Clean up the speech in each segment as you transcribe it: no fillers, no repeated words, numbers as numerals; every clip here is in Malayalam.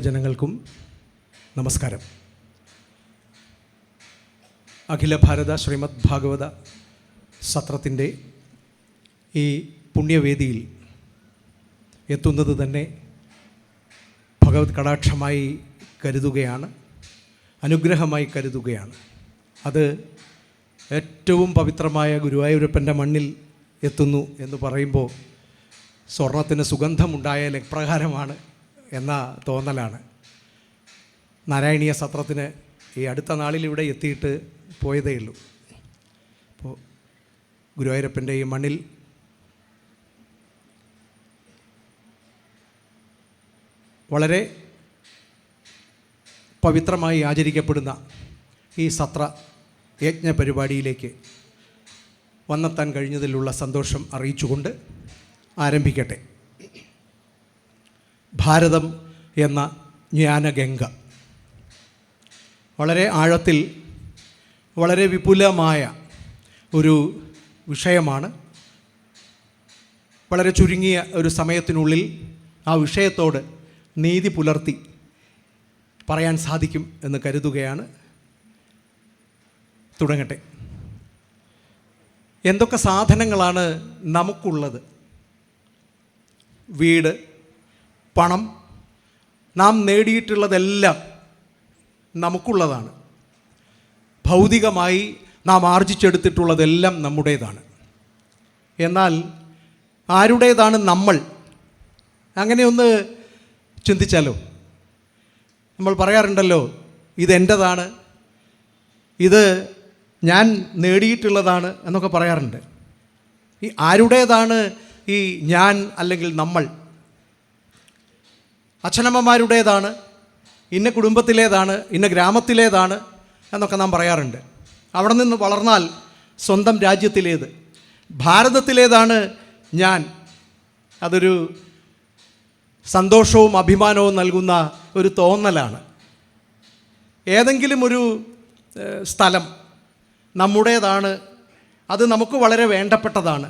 ജനങ്ങൾക്കും നമസ്കാരം. അഖില ഭാരത ശ്രീമദ് ഭാഗവത സത്രത്തിൻ്റെ ഈ പുണ്യവേദിയിൽ എത്തുന്നത് തന്നെ ഭഗവത് കടാക്ഷമായി കരുതുകയാണ്, അനുഗ്രഹമായി കരുതുകയാണ്. അത് ഏറ്റവും പവിത്രമായ ഗുരുവായൂരപ്പൻ്റെ മണ്ണിൽ എത്തുന്നു എന്ന് പറയുമ്പോൾ സ്വർണത്തിന് സുഗന്ധമുണ്ടായാൽ എപ്രകാരമാണ് എന്ന തോന്നലാണ്. നാരായണീയ സത്രത്തിന് ഈ അടുത്ത നാളിൽ ഇവിടെ എത്തിയിട്ട് പോയതേ ഉള്ളൂ. അപ്പോൾ ഗുരുവായൂരപ്പൻ്റെ ഈ മണ്ണിൽ വളരെ പവിത്രമായി ആചരിക്കപ്പെടുന്ന ഈ സത്ര യജ്ഞ പരിപാടിയിലേക്ക് വന്നെത്താൻ കഴിഞ്ഞതിലുള്ള സന്തോഷം അറിയിച്ചുകൊണ്ട് ആരംഭിക്കട്ടെ. ഭാരതം എന്ന ജ്ഞാനഗംഗ വളരെ ആഴത്തിൽ, വളരെ വിപുലമായ ഒരു വിഷയമാണ്. വളരെ ചുരുങ്ങിയ ഒരു സമയത്തിനുള്ളിൽ ആ വിഷയത്തോട് നീതി പുലർത്തി പറയാൻ സാധിക്കും എന്ന് കരുതുകയാണ്. തുടങ്ങട്ടെ. എന്തൊക്കെ സാധനങ്ങളാണ് നമുക്കുള്ളത്? വീട്, പണം, നാം നേടിയിട്ടുള്ളതെല്ലാം നമുക്കുള്ളതാണ്. ഭൗതികമായി നാം ആർജിച്ചെടുത്തിട്ടുള്ളതെല്ലാം നമ്മുടേതാണ്. എന്നാൽ ആരുടേതാണ് നമ്മൾ? അങ്ങനെയൊന്ന് ചിന്തിച്ചാലോ? നമ്മൾ പറയാറുണ്ടല്ലോ, ഇതെൻ്റെതാണ്, ഇത് ഞാൻ നേടിയിട്ടുള്ളതാണ് എന്നൊക്കെ പറയാറുണ്ട്. ഈ ആരുടേതാണ് ഈ ഞാൻ അല്ലെങ്കിൽ നമ്മൾ? അച്ഛനമ്മമാരുടേതാണ്, ഇന്ന കുടുംബത്തിലേതാണ്, ഇന്ന ഗ്രാമത്തിലേതാണ് എന്നൊക്കെ നാം പറയാറുണ്ട്. അവിടെ നിന്ന് വളർന്നാൽ സ്വന്തം രാജ്യത്തിലേത്, ഭാരതത്തിലേതാണ് ഞാൻ. അതൊരു സന്തോഷവും അഭിമാനവും നൽകുന്ന ഒരു തോന്നലാണ്. ഏതെങ്കിലും ഒരു സ്ഥലം നമ്മുടേതാണ്, അത് നമുക്ക് വളരെ വേണ്ടപ്പെട്ടതാണ്,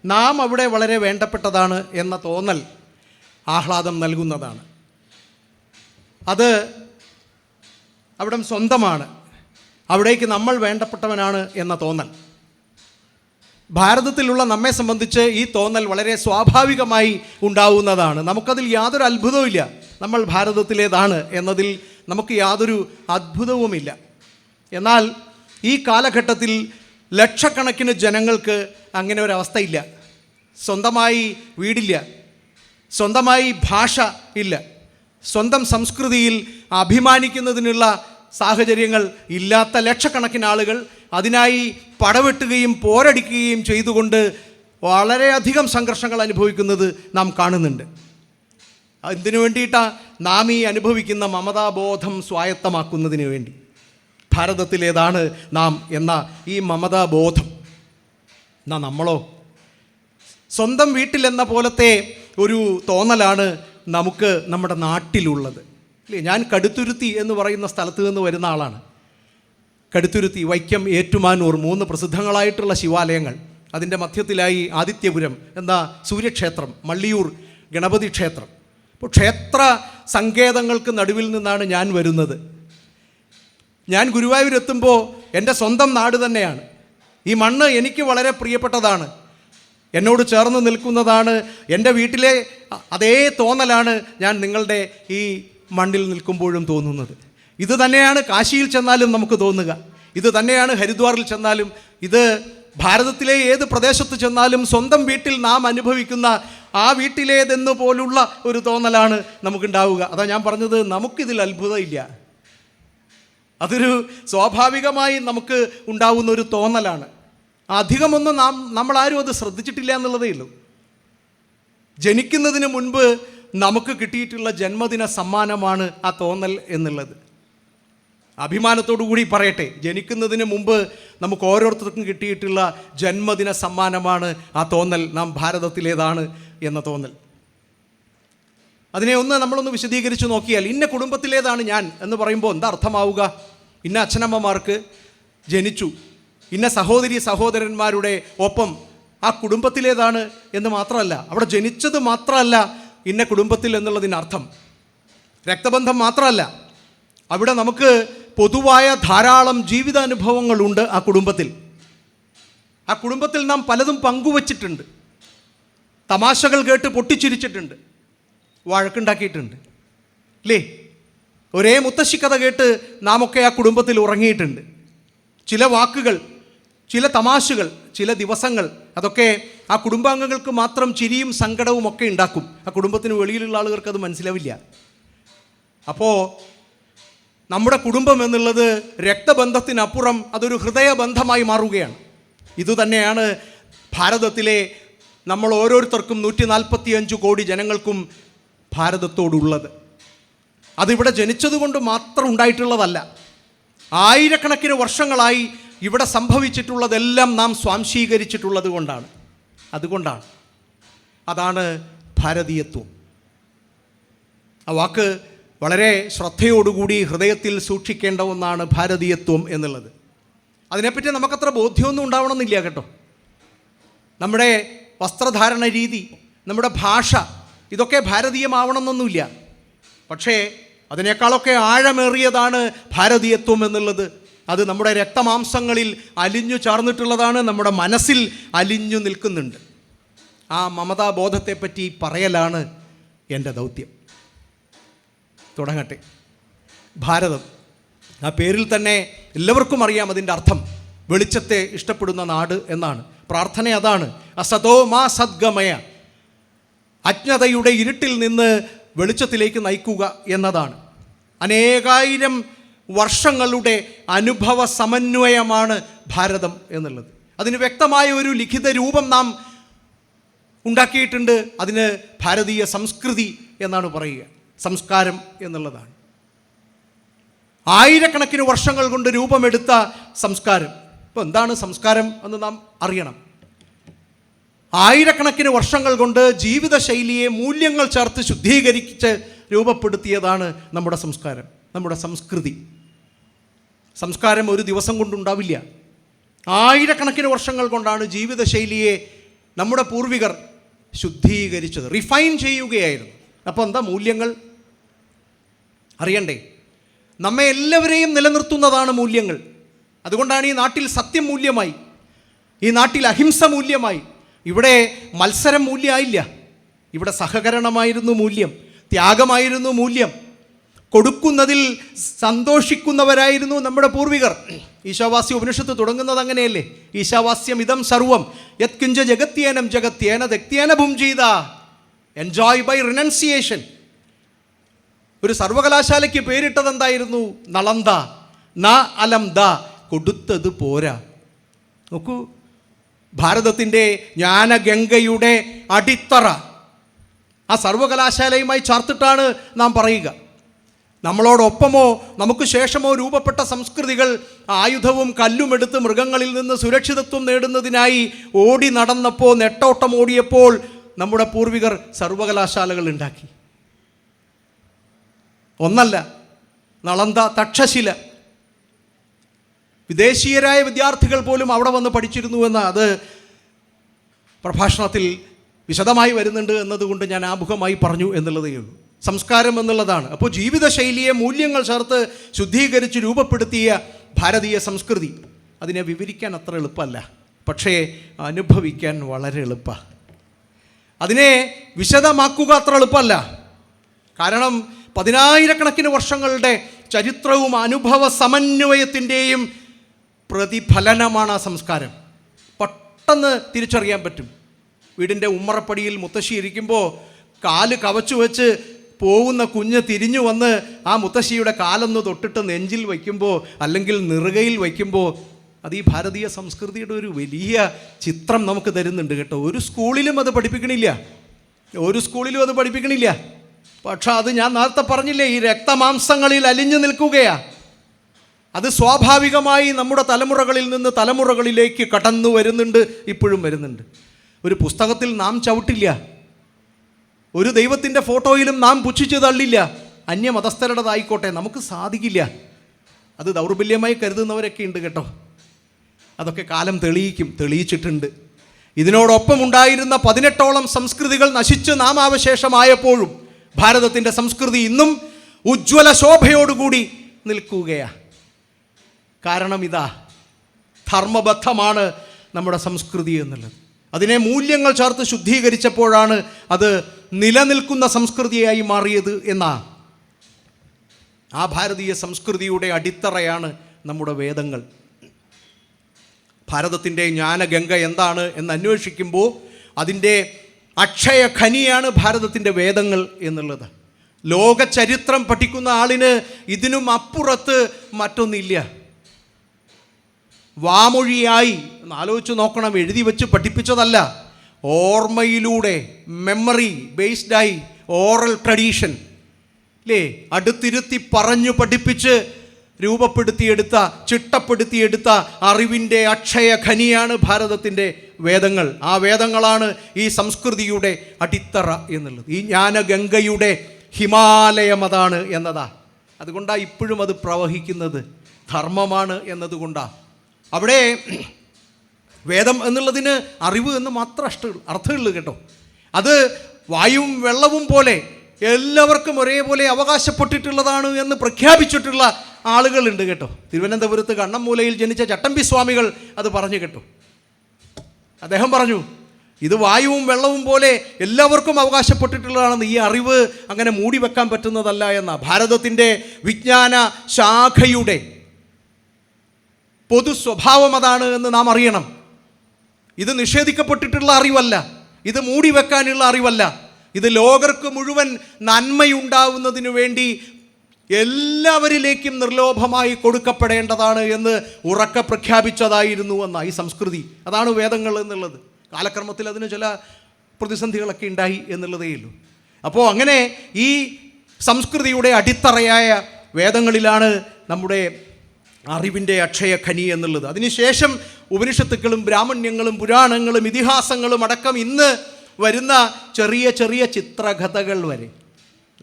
നാം അവിടെ വളരെ വേണ്ടപ്പെട്ടതാണ് എന്ന തോന്നൽ ആഹ്ലാദം നൽകുന്നതാണ്. അത് അവിടം സ്വന്തമാണ്, അവിടേക്ക് നമ്മൾ വേണ്ടപ്പെട്ടവനാണ് എന്ന തോന്നൽ. ഭാരതത്തിലുള്ള നമ്മെ സംബന്ധിച്ച് ഈ തോന്നൽ വളരെ സ്വാഭാവികമായി ഉണ്ടാവുന്നതാണ്. നമുക്കതിൽ യാതൊരു അത്ഭുതവുമില്ല. നമ്മൾ ഭാരതത്തിലേതാണ് എന്നതിൽ നമുക്ക് യാതൊരു അത്ഭുതവുമില്ല. എന്നാൽ ഈ കാലഘട്ടത്തിൽ ലക്ഷക്കണക്കിന് ജനങ്ങൾക്ക് അങ്ങനെ ഒരവസ്ഥയില്ല. സ്വന്തമായി വീടില്ല, സ്വന്തമായി ഭാഷ ഇല്ല, സ്വന്തം സംസ്കൃതിയിൽ അഭിമാനിക്കുന്നതിനുള്ള സാഹചര്യങ്ങൾ ഇല്ലാത്ത ലക്ഷക്കണക്കിന് ആളുകൾ അതിനായി പടവെട്ടുകയും പോരടിക്കുകയും ചെയ്തുകൊണ്ട് വളരെയധികം സംഘർഷങ്ങൾ അനുഭവിക്കുന്നത് നാം കാണുന്നുണ്ട്. എന്തിനു വേണ്ടിയിട്ടാണ്? നാം ഈ അനുഭവിക്കുന്ന മമതാബോധം സ്വായത്തമാക്കുന്നതിന് വേണ്ടി. ഭാരതത്തിലേതാണ് നാം എന്ന ഈ മമതാബോധം. എന്നാ നമ്മളോ? സ്വന്തം വീട്ടിലെന്ന പോലത്തെ ഒരു തോന്നലാണ് നമുക്ക് നമ്മുടെ നാട്ടിലുള്ളത്. അല്ലേ? ഞാൻ കടുത്തുരുത്തി എന്ന് പറയുന്ന സ്ഥലത്ത് നിന്ന് വരുന്ന ആളാണ്. കടുത്തുരുത്തി, വൈക്കം, ഏറ്റുമാനൂർ 3 പ്രസിദ്ധങ്ങളായിട്ടുള്ള ശിവാലയങ്ങൾ. അതിൻ്റെ മധ്യത്തിലായി ആദിത്യപുരം എന്ന സൂര്യക്ഷേത്രം, മള്ളിയൂർ ഗണപതി ക്ഷേത്രം. അപ്പോൾ ക്ഷേത്ര സങ്കേതങ്ങൾക്ക് നടുവിൽ നിന്നാണ് ഞാൻ വരുന്നത്. ഞാൻ ഗുരുവായൂരെത്തുമ്പോൾ എൻ്റെ സ്വന്തം നാട് തന്നെയാണ്. ഈ മണ്ണ് എനിക്ക് വളരെ പ്രിയപ്പെട്ടതാണ്, എന്നോട് ചേർന്ന് നിൽക്കുന്നതാണ്. എൻ്റെ വീട്ടിലെ അതേ തോന്നലാണ് ഞാൻ നിങ്ങളുടെ ഈ മണ്ണിൽ നിൽക്കുമ്പോഴും തോന്നുന്നത്. ഇത് തന്നെയാണ് കാശിയിൽ ചെന്നാലും നമുക്ക് തോന്നുക, ഇത് തന്നെയാണ് ഹരിദ്വാറിൽ ചെന്നാലും, ഇത് ഭാരതത്തിലെ ഏത് പ്രദേശത്ത് ചെന്നാലും സ്വന്തം വീട്ടിൽ നാം അനുഭവിക്കുന്ന ആ വീട്ടിലേതെന്നു പോലുള്ള ഒരു തോന്നലാണ് നമുക്കുണ്ടാവുക. അതാ ഞാൻ പറഞ്ഞത്, നമുക്കിതിൽ അത്ഭുതമില്ല. അതൊരു സ്വാഭാവികമായി നമുക്ക് ഉണ്ടാവുന്ന ഒരു തോന്നലാണ്. അധികമൊന്നും നമ്മളാരും അത് ശ്രദ്ധിച്ചിട്ടില്ല എന്നുള്ളതേ ഉള്ളൂ. ജനിക്കുന്നതിന് മുൻപ് നമുക്ക് കിട്ടിയിട്ടുള്ള ജന്മദിന സമ്മാനമാണ് ആ തോന്നൽ എന്നുള്ളത്. അഭിമാനത്തോടു കൂടി പറയട്ടെ, ജനിക്കുന്നതിന് മുമ്പ് നമുക്ക് ഓരോരുത്തർക്കും കിട്ടിയിട്ടുള്ള ജന്മദിന സമ്മാനമാണ് ആ തോന്നൽ, നാം ഭാരതത്തിലേതാണ് എന്ന തോന്നൽ. അതിനെ നമ്മളൊന്ന് വിശദീകരിച്ച് നോക്കിയാൽ, ഇന്ന കുടുംബത്തിലേതാണ് ഞാൻ എന്ന് പറയുമ്പോൾ എന്താ അർത്ഥമാവുക? ഇന്ന അച്ഛനമ്മമാർക്ക് ജനിച്ചു, ഇന്ന സഹോദരി സഹോദരന്മാരുടെ ഒപ്പം ആ കുടുംബത്തിലേതാണ് എന്ന് മാത്രമല്ല, അവിടെ ജനിച്ചത് മാത്രമല്ല ഇന്ന കുടുംബത്തിൽ എന്നുള്ളതിനർത്ഥം. രക്തബന്ധം മാത്രമല്ല, അവിടെ നമുക്ക് പൊതുവായ ധാരാളം ജീവിതാനുഭവങ്ങളുണ്ട്. ആ കുടുംബത്തിൽ നാം പലതും പങ്കുവച്ചിട്ടുണ്ട്. തമാശകൾ കേട്ട് പൊട്ടിച്ചിരിച്ചിട്ടുണ്ട്, വഴക്കുണ്ടാക്കിയിട്ടുണ്ട്, അല്ലേ? ഒരേ മുത്തശ്ശിക്കഥ കേട്ട് നാം ഒക്കെ ആ കുടുംബത്തിൽ ഉറങ്ങിയിട്ടുണ്ട്. ചില വാക്കുകൾ, ചില തമാശകൾ, ചില ദിവസങ്ങൾ, അതൊക്കെ ആ കുടുംബാംഗങ്ങൾക്ക് മാത്രം ചിരിയും സങ്കടവും ഒക്കെ ഉണ്ടാക്കും. ആ കുടുംബത്തിന് വെളിയിലുള്ള ആളുകൾക്ക് അത് മനസ്സിലാവില്ല. അപ്പോൾ നമ്മുടെ കുടുംബം എന്നുള്ളത് രക്തബന്ധത്തിനപ്പുറം അതൊരു ഹൃദയബന്ധമായി മാറുകയാണ്. ഇതുതന്നെയാണ് ഭാരതത്തിലെ നമ്മൾ ഓരോരുത്തർക്കും 145 കോടി ജനങ്ങൾക്കും ഭാരതത്തോടുള്ളത്. അതിവിടെ ജനിച്ചതുകൊണ്ട് മാത്രം ഉണ്ടായിട്ടുള്ളതല്ല. ആയിരക്കണക്കിന് വർഷങ്ങളായി ഇവിടെ സംഭവിച്ചിട്ടുള്ളതെല്ലാം നാം സ്വാംശീകരിച്ചിട്ടുള്ളത് കൊണ്ടാണ്. അതാണ് ഭാരതീയത്വം. ആ വാക്ക് വളരെ ശ്രദ്ധയോടുകൂടി ഹൃദയത്തിൽ സൂക്ഷിക്കേണ്ട ഒന്നാണ് ഭാരതീയത്വം എന്നുള്ളത്. അതിനെപ്പറ്റി നമുക്കത്ര ബോധ്യമൊന്നും ഉണ്ടാവണമെന്നില്ല കേട്ടോ. നമ്മുടെ വസ്ത്രധാരണ രീതി, നമ്മുടെ ഭാഷ, ഇതൊക്കെ ഭാരതീയമാവണമെന്നൊന്നുമില്ല. പക്ഷേ അതിനേക്കാളൊക്കെ ആഴമേറിയതാണ് ഭാരതീയത്വം എന്നുള്ളത്. അത് നമ്മുടെ രക്തമാംസങ്ങളിൽ അലിഞ്ഞു ചേർന്നിട്ടുള്ളതാണ്, നമ്മുടെ മനസ്സിൽ അലിഞ്ഞു നിൽക്കുന്നുണ്ട്. ആ മമതാബോധത്തെപ്പറ്റി പറയലാണ് എൻ്റെ ദൗത്യം. തുടങ്ങട്ടെ. ഭാരതം, ആ പേരിൽ തന്നെ എല്ലാവർക്കും അറിയാം അതിൻ്റെ അർത്ഥം. വെളിച്ചത്തെ ഇഷ്ടപ്പെടുന്ന നാട് എന്നാണ്. പ്രാർത്ഥന അതാണ്, അസതോ മാ സദ്ഗമയ, അജ്ഞതയുടെ ഇരുട്ടിൽ നിന്ന് വെളിച്ചത്തിലേക്ക് നയിക്കുക എന്നതാണ്. അനേകായിരം വർഷങ്ങളുടെ അനുഭവ സമന്വയമാണ് ഭാരതം എന്നുള്ളത്. അതിന് വ്യക്തമായ ഒരു ലിഖിത രൂപം നാം ഉണ്ടാക്കിയിട്ടുണ്ട്. അതിന് ഭാരതീയ സംസ്കൃതി എന്നാണ് പറയുക. സംസ്കാരം എന്നുള്ളതാണ്. ആയിരക്കണക്കിന് വർഷങ്ങൾ കൊണ്ട് രൂപമെടുത്ത സംസ്കാരം. ഇപ്പോൾ എന്താണ് സംസ്കാരം എന്ന് നാം അറിയണം. ആയിരക്കണക്കിന് വർഷങ്ങൾ കൊണ്ട് ജീവിതശൈലിയെ മൂല്യങ്ങൾ ചേർത്ത് ശുദ്ധീകരിച്ച് രൂപപ്പെടുത്തിയതാണ് നമ്മുടെ സംസ്കാരം, നമ്മുടെ സംസ്കൃതി. സംസ്കാരം ഒരു ദിവസം കൊണ്ടുണ്ടാവില്ല. ആയിരക്കണക്കിന് വർഷങ്ങൾ കൊണ്ടാണ് ജീവിതശൈലിയെ നമ്മുടെ പൂർവികർ ശുദ്ധീകരിച്ചത്, റിഫൈൻ ചെയ്യുകയായിരുന്നു. അപ്പോൾ എന്താ മൂല്യങ്ങൾ അറിയണ്ടേ? നമ്മെ എല്ലാവരെയും നിലനിർത്തുന്നതാണ് മൂല്യങ്ങൾ. അതുകൊണ്ടാണ് ഈ നാട്ടിൽ സത്യം മൂല്യമായി, ഈ നാട്ടിൽ അഹിംസ മൂല്യമായി. ഇവിടെ മത്സരം മൂല്യമായില്ല, ഇവിടെ സഹകരണമായിരുന്നു മൂല്യം, ത്യാഗമായിരുന്നു മൂല്യം. കൊടുക്കുന്നതിൽ സന്തോഷിക്കുന്നവരായിരുന്നു നമ്മുടെ പൂർവികർ. ഈശാവാസ്യ ഉപനിഷത്ത് തുടങ്ങുന്നത് അങ്ങനെയല്ലേ? ഈശാവാസ്യം ഇതം സർവം യത്കിഞ്ച ജഗത്യേനം ജഗത്യേന ദക്ത്യേന ഭുംജീത, എൻജോയ് ബൈ റിനൻസിയേഷൻ. ഒരു സർവകലാശാലയ്ക്ക് പേരിട്ടതെന്തായിരുന്നു? നളന്ദ. ന അലം ദ, കൊടുത്തത് പോരാ. നോക്കൂ, ഭാരതത്തിൻ്റെ ജ്ഞാനഗംഗയുടെ അടിത്തറ ആ സർവകലാശാലയുമായി ചേർത്തിട്ടാണ് നാം പറയുക. നമ്മളോടൊപ്പമോ നമുക്ക് ശേഷമോ രൂപപ്പെട്ട സംസ്കൃതികൾ ആയുധവും കല്ലുമെടുത്ത് മൃഗങ്ങളിൽ നിന്ന് സുരക്ഷിതത്വം നേടുന്നതിനായി ഓടി നടന്നപ്പോൾ, നെട്ടോട്ടം ഓടിയപ്പോൾ നമ്മുടെ പൂർവികർ സർവകലാശാലകൾ ഉണ്ടാക്കി. ഒന്നല്ല, നളന്ദ, തക്ഷശില. വിദേശീയരായ വിദ്യാർത്ഥികൾ പോലും അവിടെ വന്ന് പഠിച്ചിരുന്നുവെന്ന് അത് പ്രഭാഷണത്തിൽ വിശദമായി വരുന്നുണ്ട് എന്നതുകൊണ്ട് ഞാൻ ആമുഖമായി പറഞ്ഞു എന്നുള്ളതേ ഉള്ളൂ. സംസ്കാരം എന്നുള്ളതാണ്. അപ്പോൾ ജീവിതശൈലിയെ മൂല്യങ്ങൾ ചേർത്ത് ശുദ്ധീകരിച്ച് രൂപപ്പെടുത്തിയ ഭാരതീയ സംസ്കൃതി, അതിനെ വിവരിക്കാൻ അത്ര എളുപ്പമല്ല, പക്ഷേ അനുഭവിക്കാൻ വളരെ എളുപ്പമാണ്. അതിനെ വിശദമാക്കുക അത്ര എളുപ്പമല്ല. കാരണം 10,000-കണക്കിന് വർഷങ്ങളുടെ ചരിത്രവും അനുഭവ സമന്വയത്തിൻ്റെയും പ്രതിഫലനമാണ് ആ സംസ്കാരം. പെട്ടെന്ന് തിരിച്ചറിയാൻ പറ്റും. വീടിൻ്റെ ഉമ്മറപ്പടിയിൽ മുത്തശ്ശി ഇരിക്കുമ്പോൾ കാല് കവച്ചു വെച്ച് പോകുന്ന കുഞ്ഞ് തിരിഞ്ഞു വന്ന് ആ മുത്തശ്ശിയുടെ കാലൊന്ന് തൊട്ടിട്ട് നെഞ്ചിൽ വയ്ക്കുമ്പോൾ, അല്ലെങ്കിൽ നെറുകയിൽ വയ്ക്കുമ്പോൾ, അത് ഈ ഭാരതീയ സംസ്കൃതിയുടെ ഒരു വലിയ ചിത്രം നമുക്ക് തരുന്നുണ്ട് കേട്ടോ. ഒരു സ്കൂളിലും അത് പഠിപ്പിക്കണില്ല. പക്ഷെ അത് ഞാൻ നേരത്തെ പറഞ്ഞില്ലേ, ഈ രക്തമാംസങ്ങളിൽ അലിഞ്ഞു നിൽക്കുകയാണ്. അത് സ്വാഭാവികമായി നമ്മുടെ തലമുറകളിൽ നിന്ന് തലമുറകളിലേക്ക് കടന്നു വരുന്നുണ്ട്, ഇപ്പോഴും വരുന്നുണ്ട്. ഒരു പുസ്തകത്തിൽ നാം ചവിട്ടില്ല, ഒരു ദൈവത്തിൻ്റെ ഫോട്ടോയിലും നാം പുച്ഛിച്ച് തള്ളില്ല. അന്യമതസ്ഥരുടേതായിക്കോട്ടെ, നമുക്ക് സാധിക്കില്ല. അത് ദൗർബല്യമായി കരുതുന്നവരൊക്കെ ഉണ്ട് കേട്ടോ. അതൊക്കെ കാലം തെളിയിച്ചിട്ടുണ്ട്. ഇതിനോടൊപ്പം ഉണ്ടായിരുന്ന 18ഓളം സംസ്കൃതികൾ നശിച്ച് നാമാവശേഷമായപ്പോഴും ഭാരതത്തിൻ്റെ സംസ്കൃതി ഇന്നും ഉജ്ജ്വല ശോഭയോടുകൂടി നിൽക്കുകയാ. കാരണം ഇതാ, ധർമ്മബദ്ധമാണ് നമ്മുടെ സംസ്കൃതി എന്നുള്ളത്. അതിനെ മൂല്യങ്ങൾ ചേർത്ത് ശുദ്ധീകരിച്ചപ്പോഴാണ് അത് നിലനിൽക്കുന്ന സംസ്കൃതിയായി മാറിയത് എന്നാ. ആ ഭാരതീയ സംസ്കൃതിയുടെ അടിത്തറയാണ് നമ്മുടെ വേദങ്ങൾ. ഭാരതത്തിൻ്റെ ജ്ഞാനഗംഗ എന്താണ് എന്ന് അന്വേഷിക്കുമ്പോൾ അതിൻ്റെ അക്ഷയ ഖനിയാണ് ഭാരതത്തിൻ്റെ വേദങ്ങൾ എന്നുള്ളത്. ലോക ചരിത്രം പഠിക്കുന്ന ആളിന് ഇതിനും അപ്പുറത്ത് മറ്റൊന്നില്ല. വാമൊഴിയായി ആലോചിച്ച് നോക്കണം, എഴുതി വെച്ച് പഠിപ്പിച്ചതല്ല, ഓർമ്മയിലൂടെ മെമ്മറി ബേസ്ഡായി ഓറൽ ട്രഡീഷൻ അല്ലേ, അടുത്തിരുത്തി പറഞ്ഞു പഠിപ്പിച്ച് രൂപപ്പെടുത്തിയെടുത്ത ചിട്ടപ്പെടുത്തിയെടുത്ത അറിവിൻ്റെ അക്ഷയ ഖനിയാണ് ഭാരതത്തിൻ്റെ വേദങ്ങൾ. ആ വേദങ്ങളാണ് ഈ സംസ്കൃതിയുടെ അടിത്തറ എന്നുള്ളത്. ഈ ജ്ഞാനഗംഗയുടെ ഹിമാലയം അതാണ് എന്നതാ. അതുകൊണ്ടാണ് ഇപ്പോഴും അത് പ്രവഹിക്കുന്നത്, ധർമ്മമാണ് എന്നതുകൊണ്ടാണ്. അവിടെ വേദം എന്നുള്ളതിന് അറിവ് എന്ന് മാത്രം അർത്ഥമുള്ളൂ കേട്ടോ. അത് വായുവും വെള്ളവും പോലെ എല്ലാവർക്കും ഒരേപോലെ അവകാശപ്പെട്ടിട്ടുള്ളതാണ് എന്ന് പ്രഖ്യാപിച്ചിട്ടുള്ള ആളുകളുണ്ട് കേട്ടോ. തിരുവനന്തപുരത്ത് കണ്ണമ്മൂലയിൽ ജനിച്ച ചട്ടമ്പി സ്വാമികൾ അത് പറഞ്ഞു കേട്ടോ. അദ്ദേഹം പറഞ്ഞു, ഇത് വായുവും വെള്ളവും പോലെ എല്ലാവർക്കും അവകാശപ്പെട്ടിട്ടുള്ളതാണെന്ന്. ഈ അറിവ് അങ്ങനെ മൂടി വെക്കാൻ പറ്റുന്നതല്ല എന്ന ഭാരതത്തിൻ്റെ വിജ്ഞാന ശാഖയുടെ പൊതു സ്വഭാവം അതാണ് എന്ന് നാം അറിയണം. ഇത് നിഷേധിക്കപ്പെട്ടിട്ടുള്ള അറിവല്ല, ഇത് മൂടി വെക്കാനുള്ള അറിവല്ല. ഇത് ലോകർക്ക് മുഴുവൻ നന്മയുണ്ടാവുന്നതിനു വേണ്ടി എല്ലാവരിലേക്കും നിർലോഭമായി കൊടുക്കപ്പെടേണ്ടതാണ് എന്ന് ഉറക്കെ പ്രഖ്യാപിച്ചതായിരുന്നു എന്ന ഈ സംസ്കൃതി. അതാണ് വേദങ്ങൾ എന്നുള്ളത്. കാലക്രമത്തിൽ അതിന് ചില പ്രതിസന്ധികളൊക്കെ ഉണ്ടായി എന്നുള്ളതേ ഉള്ളൂ. അപ്പോൾ അങ്ങനെ ഈ സംസ്കൃതിയുടെ അടിത്തറയായ വേദങ്ങളിലാണ് നമ്മുടെ അറിവിൻ്റെ അക്ഷയ ഖനി എന്നുള്ളത്. അതിനുശേഷം ഉപനിഷത്തുക്കളും ബ്രാഹ്മണ്യങ്ങളും പുരാണങ്ങളും ഇതിഹാസങ്ങളും അടക്കം ഇന്ന് വരുന്ന ചെറിയ ചെറിയ ചിത്രകഥകൾ വരെ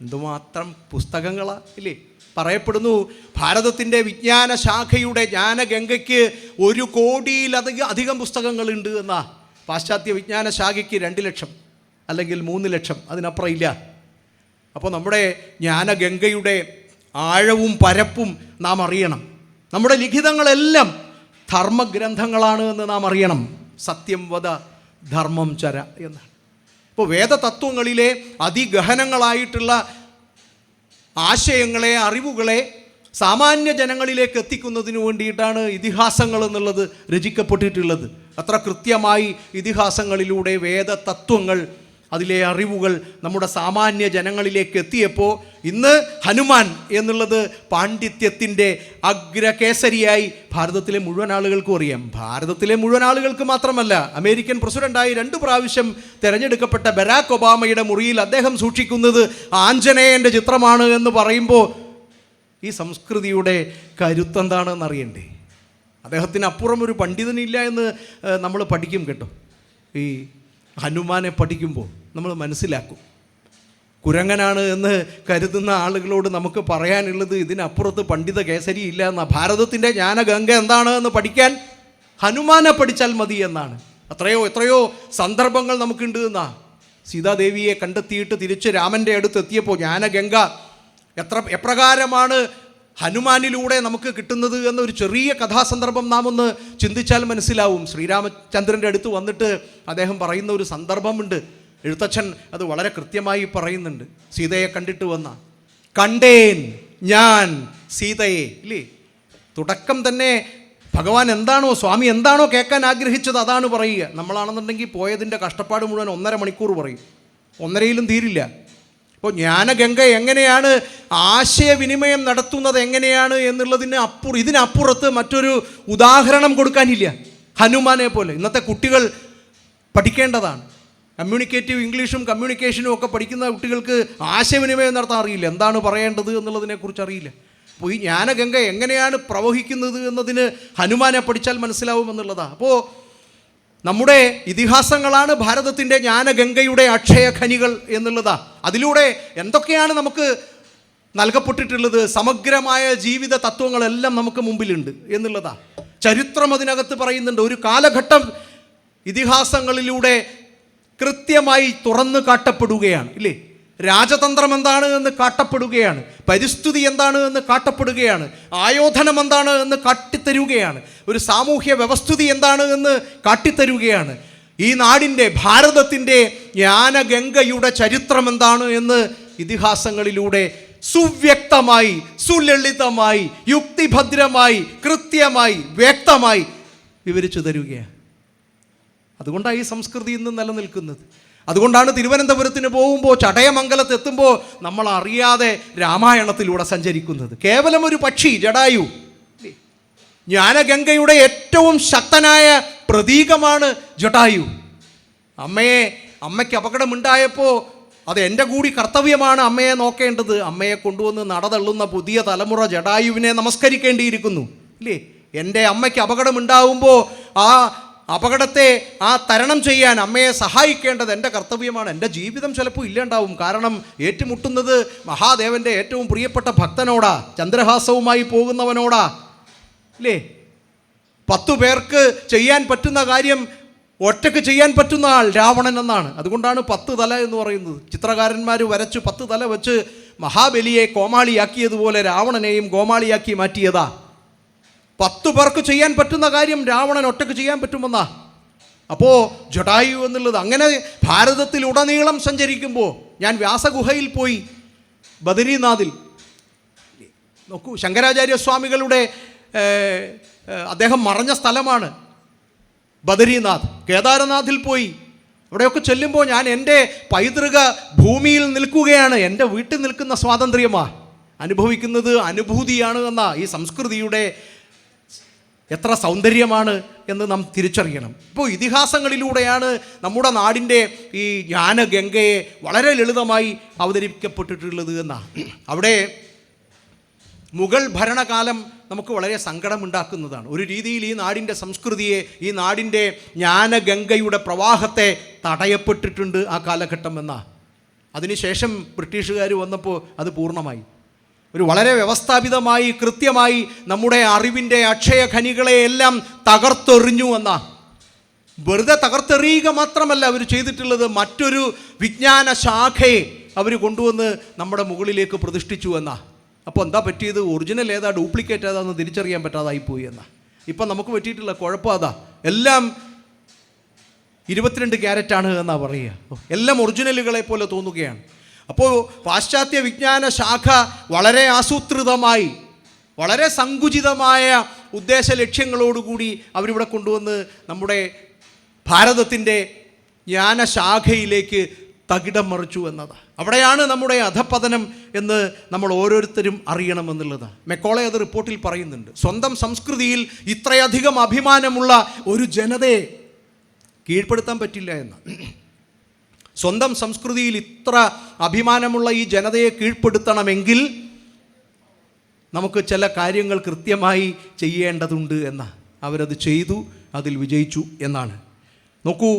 എന്തുമാത്രം പുസ്തകങ്ങളാ ഇല്ലേ. പറയപ്പെടുന്നു ഭാരതത്തിൻ്റെ വിജ്ഞാന ശാഖയുടെ ജ്ഞാനഗംഗയ്ക്ക് 1 കോടിയിലധികം പുസ്തകങ്ങളുണ്ട് എന്നാ. പാശ്ചാത്യ വിജ്ഞാന ശാഖയ്ക്ക് 2 ലക്ഷം അല്ലെങ്കിൽ 3 ലക്ഷം, അതിനപ്പുറം ഇല്ല. അപ്പോൾ നമ്മുടെ ജ്ഞാനഗംഗയുടെ ആഴവും പരപ്പും നാം അറിയണം. നമ്മുടെ ലിഖിതങ്ങളെല്ലാം ധർമ്മഗ്രന്ഥങ്ങളാണ് എന്ന് നാം അറിയണം. സത്യം വദ ധർമ്മം ചര എന്നാണ്. ഇപ്പോൾ വേദതത്വങ്ങളിലെ അതിഗഹനങ്ങളായിട്ടുള്ള ആശയങ്ങളെ, അറിവുകളെ സാമാന്യ ജനങ്ങളിലേക്ക് എത്തിക്കുന്നതിന് വേണ്ടിയിട്ടാണ് ഇതിഹാസങ്ങൾ എന്നുള്ളത് രചിക്കപ്പെട്ടിട്ടുള്ളത്. അത്ര കൃത്യമായി ഇതിഹാസങ്ങളിലൂടെ വേദതത്വങ്ങൾ, അതിലെ അറിവുകൾ നമ്മുടെ സാമാന്യ ജനങ്ങളിലേക്ക് എത്തിയപ്പോൾ ഇന്ന് ഹനുമാൻ എന്നുള്ളത് പാണ്ഡിത്യത്തിൻ്റെ അഗ്രകേസരിയായി ഭാരതത്തിലെ മുഴുവൻ ആളുകൾക്കും അറിയാം. ഭാരതത്തിലെ മുഴുവൻ ആളുകൾക്ക് മാത്രമല്ല, അമേരിക്കൻ പ്രസിഡൻ്റായി 2 പ്രാവശ്യം തിരഞ്ഞെടുക്കപ്പെട്ട ബരാക് ഒബാമയുടെ മുറിയിൽ അദ്ദേഹം സൂക്ഷിക്കുന്നത് ആഞ്ജനേയൻ്റെ ചിത്രമാണ് എന്ന് പറയുമ്പോൾ ഈ സംസ്കൃതിയുടെ കരുത്തെന്താണെന്ന് അറിയണ്ടേ. അദ്ദേഹത്തിന് അപ്പുറം ഒരു പണ്ഡിതനില്ല എന്ന് നമ്മൾ പഠിക്കും കേട്ടോ. ഈ ഹനുമാനെ പഠിക്കുമ്പോൾ നമ്മൾ മനസ്സിലാക്കും. കുരങ്ങനാണ് എന്ന് കരുതുന്ന ആളുകളോട് നമുക്ക് പറയാനുള്ളത് ഇതിനപ്പുറത്ത് പണ്ഡിത കേസരി ഇല്ല എന്നാണ്. ഭാരതത്തിൻ്റെ ജ്ഞാനഗംഗ എന്താണ് എന്ന് പഠിക്കാൻ ഹനുമാനെ പഠിച്ചാൽ മതി എന്നാണ്. എത്രയോ സന്ദർഭങ്ങൾ നമുക്കുണ്ട് എന്നാ. സീതാദേവിയെ കണ്ടെത്തിയിട്ട് തിരിച്ച് രാമൻ്റെ അടുത്ത് എത്തിയപ്പോൾ ജ്ഞാനഗംഗ എപ്രകാരമാണ് ഹനുമാനിലൂടെ നമുക്ക് കിട്ടുന്നത് എന്നൊരു ചെറിയ കഥാസന്ദർഭം നാം ഒന്ന് ചിന്തിച്ചാൽ മനസ്സിലാവും. ശ്രീരാമചന്ദ്രൻ്റെ അടുത്ത് വന്നിട്ട് അദ്ദേഹം പറയുന്ന ഒരു സന്ദർഭമുണ്ട്. എഴുത്തച്ഛൻ അത് വളരെ കൃത്യമായി പറയുന്നുണ്ട്. സീതയെ കണ്ടിട്ട് വന്ന കണ്ടേൻ ഞാൻ സീതയെ ഇല്ലേ. തുടക്കം തന്നെ ഭഗവാൻ എന്താണോ, സ്വാമി എന്താണോ കേൾക്കാൻ ആഗ്രഹിച്ചത് അതാണ് പറയുക. നമ്മളാണെന്നുണ്ടെങ്കിൽ പോയതിൻ്റെ കഷ്ടപ്പാട് മുഴുവൻ 1.5 മണിക്കൂർ പറയും, 1.5ലും തീരില്ല. അപ്പോൾ ജ്ഞാനഗംഗ എങ്ങനെയാണ് ആശയവിനിമയം നടത്തുന്നത് എങ്ങനെയാണ് എന്നുള്ളതിന് ഇതിനപ്പുറത്ത് മറ്റൊരു ഉദാഹരണം കൊടുക്കാനില്ല. ഹനുമാനെ പോലെ ഇന്നത്തെ കുട്ടികൾ പഠിക്കേണ്ടതാണ്. കമ്മ്യൂണിക്കേറ്റീവ് ഇംഗ്ലീഷും കമ്മ്യൂണിക്കേഷനും ഒക്കെ പഠിക്കുന്ന കുട്ടികൾക്ക് ആശയവിനിമയം നടത്താൻ അറിയില്ല, എന്താണ് പറയേണ്ടത് എന്നുള്ളതിനെക്കുറിച്ച് അറിയില്ല. അപ്പോൾ ഈ ജ്ഞാനഗംഗ എങ്ങനെയാണ് പ്രവഹിക്കുന്നത് എന്നതിന് ഹനുമാനെ പഠിച്ചാൽ മനസ്സിലാവുമെന്നുള്ളതാണ്. അപ്പോൾ നമ്മുടെ ഇതിഹാസങ്ങളാണ് ഭാരതത്തിൻ്റെ ജ്ഞാനഗംഗയുടെ അക്ഷയഖനികൾ എന്നുള്ളതാണ്. അതിലൂടെ എന്തൊക്കെയാണ് നമുക്ക് നൽകപ്പെട്ടിട്ടുള്ളത്? സമഗ്രമായ ജീവിത തത്വങ്ങളെല്ലാം നമുക്ക് മുമ്പിലുണ്ട് എന്നുള്ളതാണ്. ചരിത്രം അതിനകത്ത് പറയുന്നുണ്ട്. ഒരു കാലഘട്ടം ഇതിഹാസങ്ങളിലൂടെ കൃത്യമായി തുറന്നു കാട്ടപ്പെടുകയാണ് ഇല്ലേ. രാജതന്ത്രം എന്താണ് എന്ന് കാട്ടപ്പെടുകയാണ്, പരിസ്ഥിതി എന്താണ് എന്ന് കാട്ടപ്പെടുകയാണ്, ആയോധനം എന്താണ് എന്ന് കാട്ടിത്തരുകയാണ്, ഒരു സാമൂഹ്യ വ്യവസ്ഥിതി എന്താണ് എന്ന് കാട്ടിത്തരുകയാണ്. ഈ നാടിൻ്റെ, ഭാരതത്തിൻ്റെ ജ്ഞാനഗംഗയുടെ ചരിത്രം എന്താണ് എന്ന് ഇതിഹാസങ്ങളിലൂടെ സുവ്യക്തമായി, സുലളിതമായി, യുക്തിഭദ്രമായി, കൃത്യമായി, വ്യക്തമായി വിവരിച്ചു തരികയാണ്. അതുകൊണ്ടാണ് ഈ സംസ്കൃതി ഇന്ന് നിലനിൽക്കുന്നത്. അതുകൊണ്ടാണ് തിരുവനന്തപുരത്തിന് പോകുമ്പോൾ, ചടയമംഗലത്ത് എത്തുമ്പോൾ നമ്മൾ അറിയാതെ രാമായണത്തിലൂടെ സഞ്ചരിക്കുന്നത്. കേവലം ഒരു പക്ഷി, ജടായു, ജ്ഞാനഗംഗയുടെ ഏറ്റവും ശക്തനായ പ്രതീകമാണ് ജടായു. അമ്മയ്ക്ക് അപകടമുണ്ടായപ്പോൾ അത് എൻ്റെ കൂടി കർത്തവ്യമാണ് അമ്മയെ നോക്കേണ്ടത്. അമ്മയെ കൊണ്ടുവന്ന് നടതള്ളുന്ന പുതിയ തലമുറ ജടായുവിനെ നമസ്കരിക്കേണ്ടിയിരിക്കുന്നു, ഇല്ലേ? എൻ്റെ അമ്മയ്ക്ക് അപകടമുണ്ടാകുമ്പോൾ ആ അപകടത്തെ തരണം ചെയ്യാൻ അമ്മയെ സഹായിക്കേണ്ടത് എൻ്റെ കർത്തവ്യമാണ്. എൻ്റെ ജീവിതം ചിലപ്പോൾ ഇല്ലാണ്ടാവും. കാരണം ഏറ്റുമുട്ടുന്നത് മഹാദേവൻ്റെ ഏറ്റവും പ്രിയപ്പെട്ട ഭക്തനോടാ, ചന്ദ്രഹാസവുമായി പോകുന്നവനോടാ, അല്ലേ? 10 പേർക്ക് ചെയ്യാൻ പറ്റുന്ന കാര്യം ഒറ്റയ്ക്ക് ചെയ്യാൻ പറ്റുന്ന ആൾ രാവണൻ എന്നാണ്. അതുകൊണ്ടാണ് 10 തല എന്ന് പറയുന്നത്. ചിത്രകാരന്മാർ വരച്ച് 10 തല വെച്ച് മഹാബലിയെ കോമാളിയാക്കിയതുപോലെ രാവണനെയും കോമാളിയാക്കി മാറ്റിയതാ. 10 പേർക്ക് ചെയ്യാൻ പറ്റുന്ന കാര്യം രാവണൻ ഒറ്റയ്ക്ക് ചെയ്യാൻ പറ്റുമെന്നാ. അപ്പോൾ ജടായു എന്നുള്ളത് അങ്ങനെ ഭാരതത്തിലുടനീളം സഞ്ചരിക്കുമ്പോൾ, ഞാൻ വ്യാസഗുഹയിൽ പോയി, ബദരീനാഥിൽ നോക്കൂ, ശങ്കരാചാര്യസ്വാമികളുടെ അദ്ദേഹം മറഞ്ഞ സ്ഥലമാണ് ബദരീനാഥ്. കേദാരനാഥിൽ പോയി, അവിടെയൊക്കെ ചെല്ലുമ്പോൾ ഞാൻ എൻ്റെ പൈതൃക ഭൂമിയിൽ നിൽക്കുകയാണ്. എൻ്റെ വീട്ടിൽ നിൽക്കുന്ന സ്വാതന്ത്ര്യമാണ് അനുഭവിക്കുന്നത്, അനുഭൂതിയാണ് എന്ന ഈ സംസ്കൃതിയുടെ എത്ര സൗന്ദര്യമാണ് എന്ന് നാം തിരിച്ചറിയണം. ഇപ്പോൾ ഇതിഹാസങ്ങളിലൂടെയാണ് നമ്മുടെ നാടിൻ്റെ ഈ ജ്ഞാനഗംഗയെ വളരെ ലളിതമായി അവതരിപ്പിക്കപ്പെട്ടിട്ടുള്ളത് എന്നാണ്. അവിടെ മുഗൾ ഭരണകാലം നമുക്ക് വളരെ സങ്കടമുണ്ടാക്കുന്നതാണ്. ഒരു രീതിയിൽ ഈ നാടിൻ്റെ സംസ്കൃതിയെ, ഈ നാടിൻ്റെ ജ്ഞാനഗംഗയുടെ പ്രവാഹത്തെ തടയപ്പെട്ടിട്ടുണ്ട് ആ കാലഘട്ടം എന്നാണ്. അതിനുശേഷം ബ്രിട്ടീഷുകാർ വന്നപ്പോൾ അത് പൂർണ്ണമായി. ഒരു വളരെ വ്യവസ്ഥാപിതമായി, കൃത്യമായി നമ്മുടെ അറിവിൻ്റെ അക്ഷയ ഖനികളെയെല്ലാം തകർത്തെറിഞ്ഞു എന്നാ. വെറുതെ തകർത്തെറിയുക മാത്രമല്ല അവർ ചെയ്തിട്ടുള്ളത്, മറ്റൊരു വിജ്ഞാന ശാഖയെ അവർ കൊണ്ടുവന്ന് നമ്മുടെ മുകളിലേക്ക് പ്രതിഷ്ഠിച്ചു എന്നാ. അപ്പോൾ എന്താ പറ്റിയത്? ഒറിജിനൽ ഏതാ ഡ്യൂപ്ലിക്കേറ്റ് ഏതാന്ന് തിരിച്ചറിയാൻ പറ്റാതായിപ്പോയി എന്നാ. ഇപ്പം നമുക്ക് പറ്റിയിട്ടുള്ള കുഴപ്പം അതാ, എല്ലാം 22 ക്യാരറ്റാണ് എന്നാ പറയുക. എല്ലാം ഒറിജിനലുകളെ പോലെ തോന്നുകയാണ്. അപ്പോൾ പാശ്ചാത്യ വിജ്ഞാന ശാഖ വളരെ ആസൂത്രിതമായി, വളരെ സങ്കുചിതമായ ഉദ്ദേശ ലക്ഷ്യങ്ങളോടുകൂടി അവരിവിടെ കൊണ്ടുവന്ന് നമ്മുടെ ഭാരതത്തിൻ്റെ ജ്ഞാനശാഖയിലേക്ക് തകിടം മറിച്ചു എന്നതാണ്. അവിടെയാണ് നമ്മുടെ അധപ്പതനം എന്ന് നമ്മൾ ഓരോരുത്തരും അറിയണമെന്നുള്ളതാണ്. മെക്കോളെ അത് റിപ്പോർട്ടിൽ പറയുന്നുണ്ട്. സ്വന്തം സംസ്കൃതിയിൽ ഇത്രയധികം അഭിമാനമുള്ള ഒരു ജനതയെ കീഴ്പ്പെടുത്താൻ പറ്റില്ല എന്ന്. സ്വന്തം സംസ്കൃതിയിൽ ഇത്ര അഭിമാനമുള്ള ഈ ജനതയെ കീഴ്പ്പെടുത്തണമെങ്കിൽ നമുക്ക് ചില കാര്യങ്ങൾ കൃത്യമായി ചെയ്യേണ്ടതുണ്ട് എന്ന് അവരത് ചെയ്തു, അതിൽ വിജയിച്ചു എന്നാണ്. നോക്കൂ,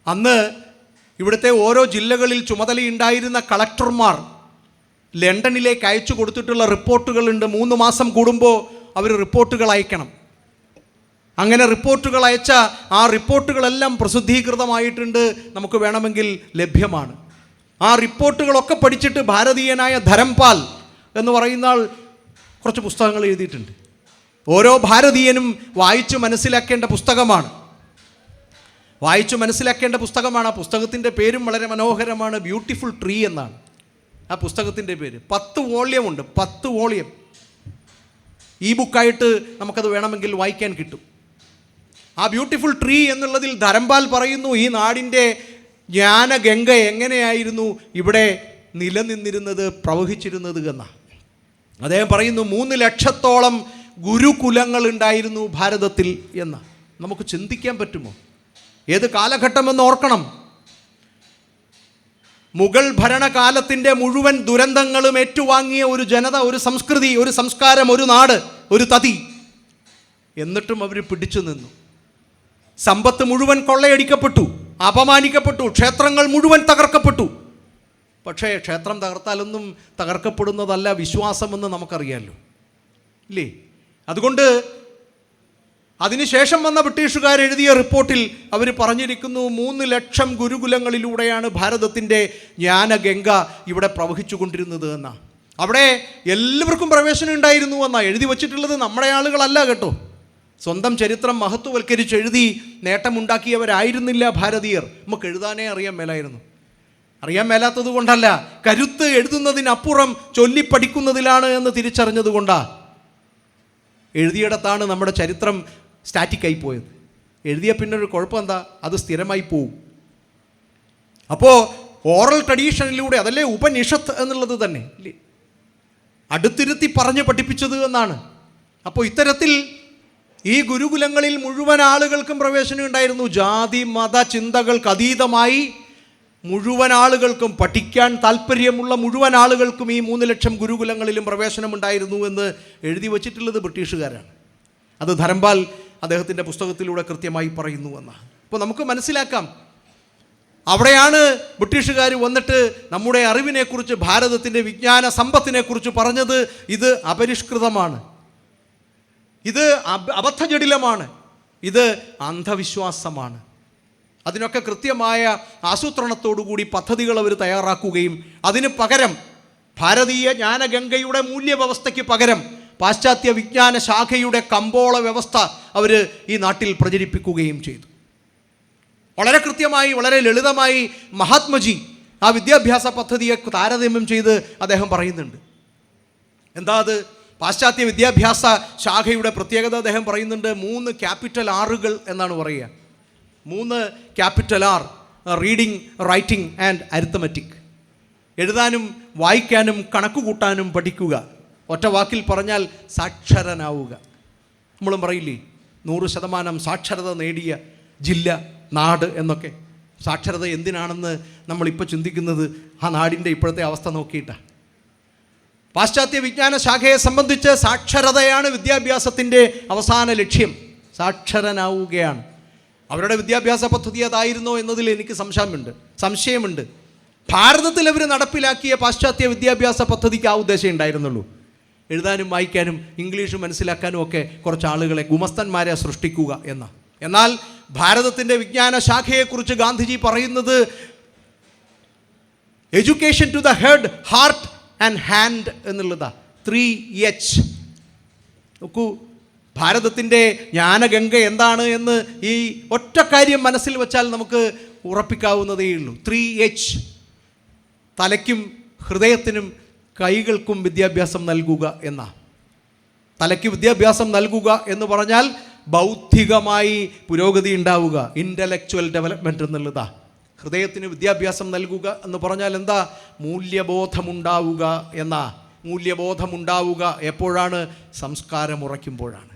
അന്ന് ഇവിടുത്തെ ഓരോ ജില്ലകളിൽ ചുമതലയുണ്ടായിരുന്ന കളക്ടർമാർ ലണ്ടനിലേക്ക് അയച്ചു കൊടുത്തിട്ടുള്ള റിപ്പോർട്ടുകളുണ്ട്. 3 മാസം കൂടുമ്പോൾ അവർ റിപ്പോർട്ടുകൾ അയക്കണം. അങ്ങനെ റിപ്പോർട്ടുകൾ അയച്ച ആ റിപ്പോർട്ടുകളെല്ലാം പ്രസിദ്ധീകൃതമായിട്ടുണ്ട്, നമുക്ക് വേണമെങ്കിൽ ലഭ്യമാണ്. ആ റിപ്പോർട്ടുകളൊക്കെ പഠിച്ചിട്ട് ഭാരതീയനായ ധരംപാൽ എന്ന് പറയുന്ന ആൾ കുറച്ച് പുസ്തകങ്ങൾ എഴുതിയിട്ടുണ്ട്. ഓരോ ഭാരതീയനും വായിച്ചു മനസ്സിലാക്കേണ്ട പുസ്തകമാണ്. ആ പുസ്തകത്തിൻ്റെ പേരും വളരെ മനോഹരമാണ്, ബ്യൂട്ടിഫുൾ ട്രീ എന്നാണ് ആ പുസ്തകത്തിൻ്റെ പേര്. 10 വോള്യമുണ്ട്, 10 വോള്യം ഈ ബുക്കായിട്ട് നമുക്കത് വേണമെങ്കിൽ വായിക്കാൻ കിട്ടും. ആ ബ്യൂട്ടിഫുൾ ട്രീ എന്നുള്ളതിൽ ധരംപാൽ പറയുന്നു ഈ നാടിൻ്റെ ജ്ഞാനഗംഗ എങ്ങനെയായിരുന്നു ഇവിടെ നിലനിന്നിരുന്നത്, പ്രവഹിച്ചിരുന്നത് എന്നാണ്. അദ്ദേഹം പറയുന്നു 3 ലക്ഷത്തോളം ഗുരുകുലങ്ങൾ ഉണ്ടായിരുന്നു ഭാരതത്തിൽ എന്ന്. നമുക്ക് ചിന്തിക്കാൻ പറ്റുമോ? ഏത് കാലഘട്ടമെന്ന് ഓർക്കണം. മുഗൾ ഭരണകാലത്തിൻ്റെ മുഴുവൻ ദുരന്തങ്ങളും ഏറ്റുവാങ്ങിയ ഒരു ജനത, ഒരു സംസ്കൃതി, ഒരു സംസ്കാരം, ഒരു നാട്, ഒരു തതി. എന്നിട്ടും അവർ പിടിച്ചു നിന്നു. സമ്പത്ത് മുഴുവൻ കൊള്ളയടിക്കപ്പെട്ടു, അപമാനിക്കപ്പെട്ടു, ക്ഷേത്രങ്ങൾ മുഴുവൻ തകർക്കപ്പെട്ടു. പക്ഷേ ക്ഷേത്രം തകർത്താലൊന്നും തകർക്കപ്പെടുന്നതല്ല വിശ്വാസമെന്ന് നമുക്കറിയാമല്ലോ, ഇല്ലേ? അതുകൊണ്ട് അതിനുശേഷം വന്ന ബ്രിട്ടീഷുകാർ എഴുതിയ റിപ്പോർട്ടിൽ അവർ പറഞ്ഞിരിക്കുന്നു 3 ലക്ഷം ഗുരുകുലങ്ങളിലൂടെയാണ് ഭാരതത്തിൻ്റെ ജ്ഞാനഗംഗ ഇവിടെ പ്രവഹിച്ചു കൊണ്ടിരുന്നത് എന്നാണ്. അവിടെ എല്ലാവർക്കും പ്രവേശനം ഉണ്ടായിരുന്നു എന്നാണ് എഴുതി വച്ചിട്ടുള്ളത്. നമ്മുടെ ആളുകളല്ല കേട്ടോ. സ്വന്തം ചരിത്രം മഹത്വവൽക്കരിച്ച് എഴുതി നേട്ടമുണ്ടാക്കിയവരായിരുന്നില്ല ഭാരതീയർ. നമുക്ക് എഴുതാനേ അറിയാൻ മേലായിരുന്നു. അറിയാൻ മേലാത്തത് കൊണ്ടല്ല, കരുത്ത് എഴുതുന്നതിനപ്പുറം ചൊല്ലിപ്പഠിക്കുന്നതിലാണ് എന്ന് തിരിച്ചറിഞ്ഞത് കൊണ്ടാണ്. എഴുതിയിടത്താണ് നമ്മുടെ ചരിത്രം സ്റ്റാറ്റിക്കായി പോയത്. എഴുതിയ പിന്നെ ഒരു കുഴപ്പം എന്താ, അത് സ്ഥിരമായി പോവും. അപ്പോൾ ഓറൽ ട്രഡീഷനിലൂടെ, അതല്ലേ ഉപനിഷത്ത് എന്നുള്ളത് തന്നെ, അടുത്തിരുത്തി പറഞ്ഞ് പഠിപ്പിച്ചത് എന്നാണ്. അപ്പോൾ ഇത്തരത്തിൽ ഈ ഗുരുകുലങ്ങളിൽ മുഴുവൻ ആളുകൾക്കും പ്രവേശനം ഉണ്ടായിരുന്നു. ജാതി മത ചിന്തകൾക്ക് അതീതമായി മുഴുവൻ ആളുകൾക്കും, പഠിക്കാൻ താല്പര്യമുള്ള മുഴുവൻ ആളുകൾക്കും ഈ 3 ലക്ഷം ഗുരുകുലങ്ങളിലും പ്രവേശനമുണ്ടായിരുന്നു എന്ന് എഴുതി വച്ചിട്ടുള്ളത് ബ്രിട്ടീഷുകാരാണ്. അത് ധരംപാൽ അദ്ദേഹത്തിൻ്റെ പുസ്തകത്തിലൂടെ കൃത്യമായി പറയുന്നു എന്നാണ്. അപ്പോൾ നമുക്ക് മനസ്സിലാക്കാം, അവിടെയാണ് ബ്രിട്ടീഷുകാർ വന്നിട്ട് നമ്മുടെ അറിവിനെക്കുറിച്ച്, ഭാരതത്തിൻ്റെ വിജ്ഞാന സമ്പത്തിനെക്കുറിച്ച് പറഞ്ഞത്. ഇത് അപരിഷ്കൃതമാണ്, ഇത് അബദ്ധജടിലമാണ്, ഇത് അന്ധവിശ്വാസമാണ്. അതിനൊക്കെ കൃത്യമായ ആസൂത്രണത്തോടുകൂടി പദ്ധതികൾ അവർ തയ്യാറാക്കുകയും അതിന് പകരം ഭാരതീയ ജ്ഞാനഗംഗയുടെ മൂല്യവ്യവസ്ഥയ്ക്ക് പകരം പാശ്ചാത്യ വിജ്ഞാന ശാഖയുടെ കമ്പോള വ്യവസ്ഥ അവർ ഈ നാട്ടിൽ പ്രചരിപ്പിക്കുകയും ചെയ്തു. വളരെ കൃത്യമായി, വളരെ ലളിതമായി മഹാത്മജി ആ വിദ്യാഭ്യാസ പദ്ധതിയെ താരതമ്യം ചെയ്ത് അദ്ദേഹം പറയുന്നുണ്ട്. എന്താ അത്? പാശ്ചാത്യ വിദ്യാഭ്യാസ ശാഖയുടെ പ്രത്യേകത അദ്ദേഹം പറയുന്നുണ്ട്. 3 ക്യാപിറ്റൽ ആറുകൾ എന്നാണ് പറയുക. 3 capital R: reading, writing and arithmetic. എഴുതാനും വായിക്കാനും കണക്ക് കൂട്ടാനും പഠിക്കുക. ഒറ്റ വാക്കിൽ പറഞ്ഞാൽ സാക്ഷരനാവുക. നമ്മളും പറയില്ലേ 100% സാക്ഷരത നേടിയ ജില്ല, നാട് എന്നൊക്കെ. സാക്ഷരത എന്തിനാണെന്ന് നമ്മളിപ്പോൾ ചിന്തിക്കുന്നത് ആ നാടിൻ്റെ ഇപ്പോഴത്തെ അവസ്ഥ നോക്കിയിട്ടാണ്. പാശ്ചാത്യ വിജ്ഞാന ശാഖയെ സംബന്ധിച്ച് സാക്ഷരതയാണ് വിദ്യാഭ്യാസത്തിൻ്റെ അവസാന ലക്ഷ്യം. സാക്ഷരനാവുകയാണ്. അവരുടെ വിദ്യാഭ്യാസ പദ്ധതി അതായിരുന്നോ എന്നതിൽ എനിക്ക് സംശയമുണ്ട്. ഭാരതത്തിൽ അവർ നടപ്പിലാക്കിയ പാശ്ചാത്യ വിദ്യാഭ്യാസ പദ്ധതിക്ക് ആ ഉദ്ദേശം ഉണ്ടായിരുന്നുള്ളൂ. എഴുതാനും വായിക്കാനും ഇംഗ്ലീഷ് മനസ്സിലാക്കാനും ഒക്കെ കുറച്ച് ആളുകളെ, ഗുമസ്തന്മാരെ സൃഷ്ടിക്കുക എന്ന. എന്നാൽ ഭാരതത്തിൻ്റെ വിജ്ഞാന ശാഖയെക്കുറിച്ച് ഗാന്ധിജി പറയുന്നത് education to the head, heart and hand എന്നുള്ളതാണ്. 3H. നോക്കൂ, ഭാരതത്തിൻ്റെ ജ്ഞാനഗംഗ എന്താണ് എന്ന് ഈ ഒറ്റ കാര്യം മനസ്സിൽ വെച്ചാൽ നമുക്ക് ഉറപ്പിക്കാവുന്നതേ ഉള്ളൂ. 3H. തലയ്ക്കും ഹൃദയത്തിനും കൈകൾക്കും വിദ്യാഭ്യാസം നൽകുക എന്ന. തലയ്ക്ക് വിദ്യാഭ്യാസം നൽകുക എന്ന് പറഞ്ഞാൽ ബൗദ്ധികമായി പുരോഗതി ഉണ്ടാവുക, ഇൻ്റലക്ച്വൽ ഡെവലപ്മെൻറ്റ് എന്നുള്ളതാണ്. ഹൃദയത്തിന് വിദ്യാഭ്യാസം നൽകുക എന്ന് പറഞ്ഞാൽ എന്താ? മൂല്യബോധമുണ്ടാവുക എന്ന. മൂല്യബോധമുണ്ടാവുക എപ്പോഴാണ്? സംസ്കാരം ഉറയ്ക്കുമ്പോഴാണ്.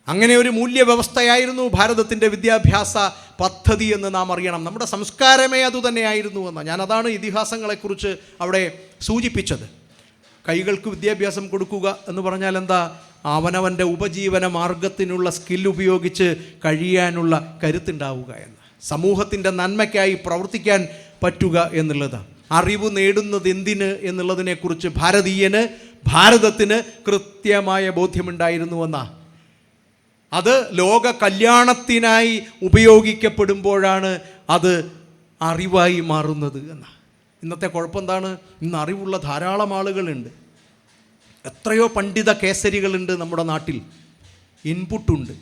അങ്ങനെ ഒരു മൂല്യവ്യവസ്ഥയായിരുന്നു ഭാരതത്തിൻ്റെ വിദ്യാഭ്യാസ പദ്ധതി എന്ന് നാം അറിയണം. നമ്മുടെ സംസ്കാരമേ അതുതന്നെയായിരുന്നു എന്ന്. ഞാനതാണ് ഇതിഹാസങ്ങളെക്കുറിച്ച് അവിടെ സൂചിപ്പിച്ചത്. കൈകൾക്ക് വിദ്യാഭ്യാസം കൊടുക്കുക എന്ന് പറഞ്ഞാൽ എന്താ? അവനവൻ്റെ ഉപജീവന മാർഗത്തിനുള്ള സ്കിൽ ഉപയോഗിച്ച് കഴിയാനുള്ള കരുത്തുണ്ടാവുക എന്ന്. സമൂഹത്തിൻ്റെ നന്മയ്ക്കായി പ്രവർത്തിക്കാൻ പറ്റുക എന്നുള്ളതാണ്. അറിവ് നേടുന്നത് എന്തിന് എന്നുള്ളതിനെക്കുറിച്ച് ഭാരതത്തിന് കൃത്യമായ ബോധ്യമുണ്ടായിരുന്നുവെന്നാണ്. അത് ലോക കല്യാണത്തിനായി ഉപയോഗിക്കപ്പെടുമ്പോഴാണ് അത് അറിവായി മാറുന്നത് എന്നാണ്. ഇന്നത്തെ കുഴപ്പം എന്താണ്? ഇന്ന് അറിവുള്ള ധാരാളം ആളുകളുണ്ട്. എത്രയോ പണ്ഡിത കേസരികളുണ്ട് നമ്മുടെ നാട്ടിൽ. ഇൻപുട്ടുണ്ട്,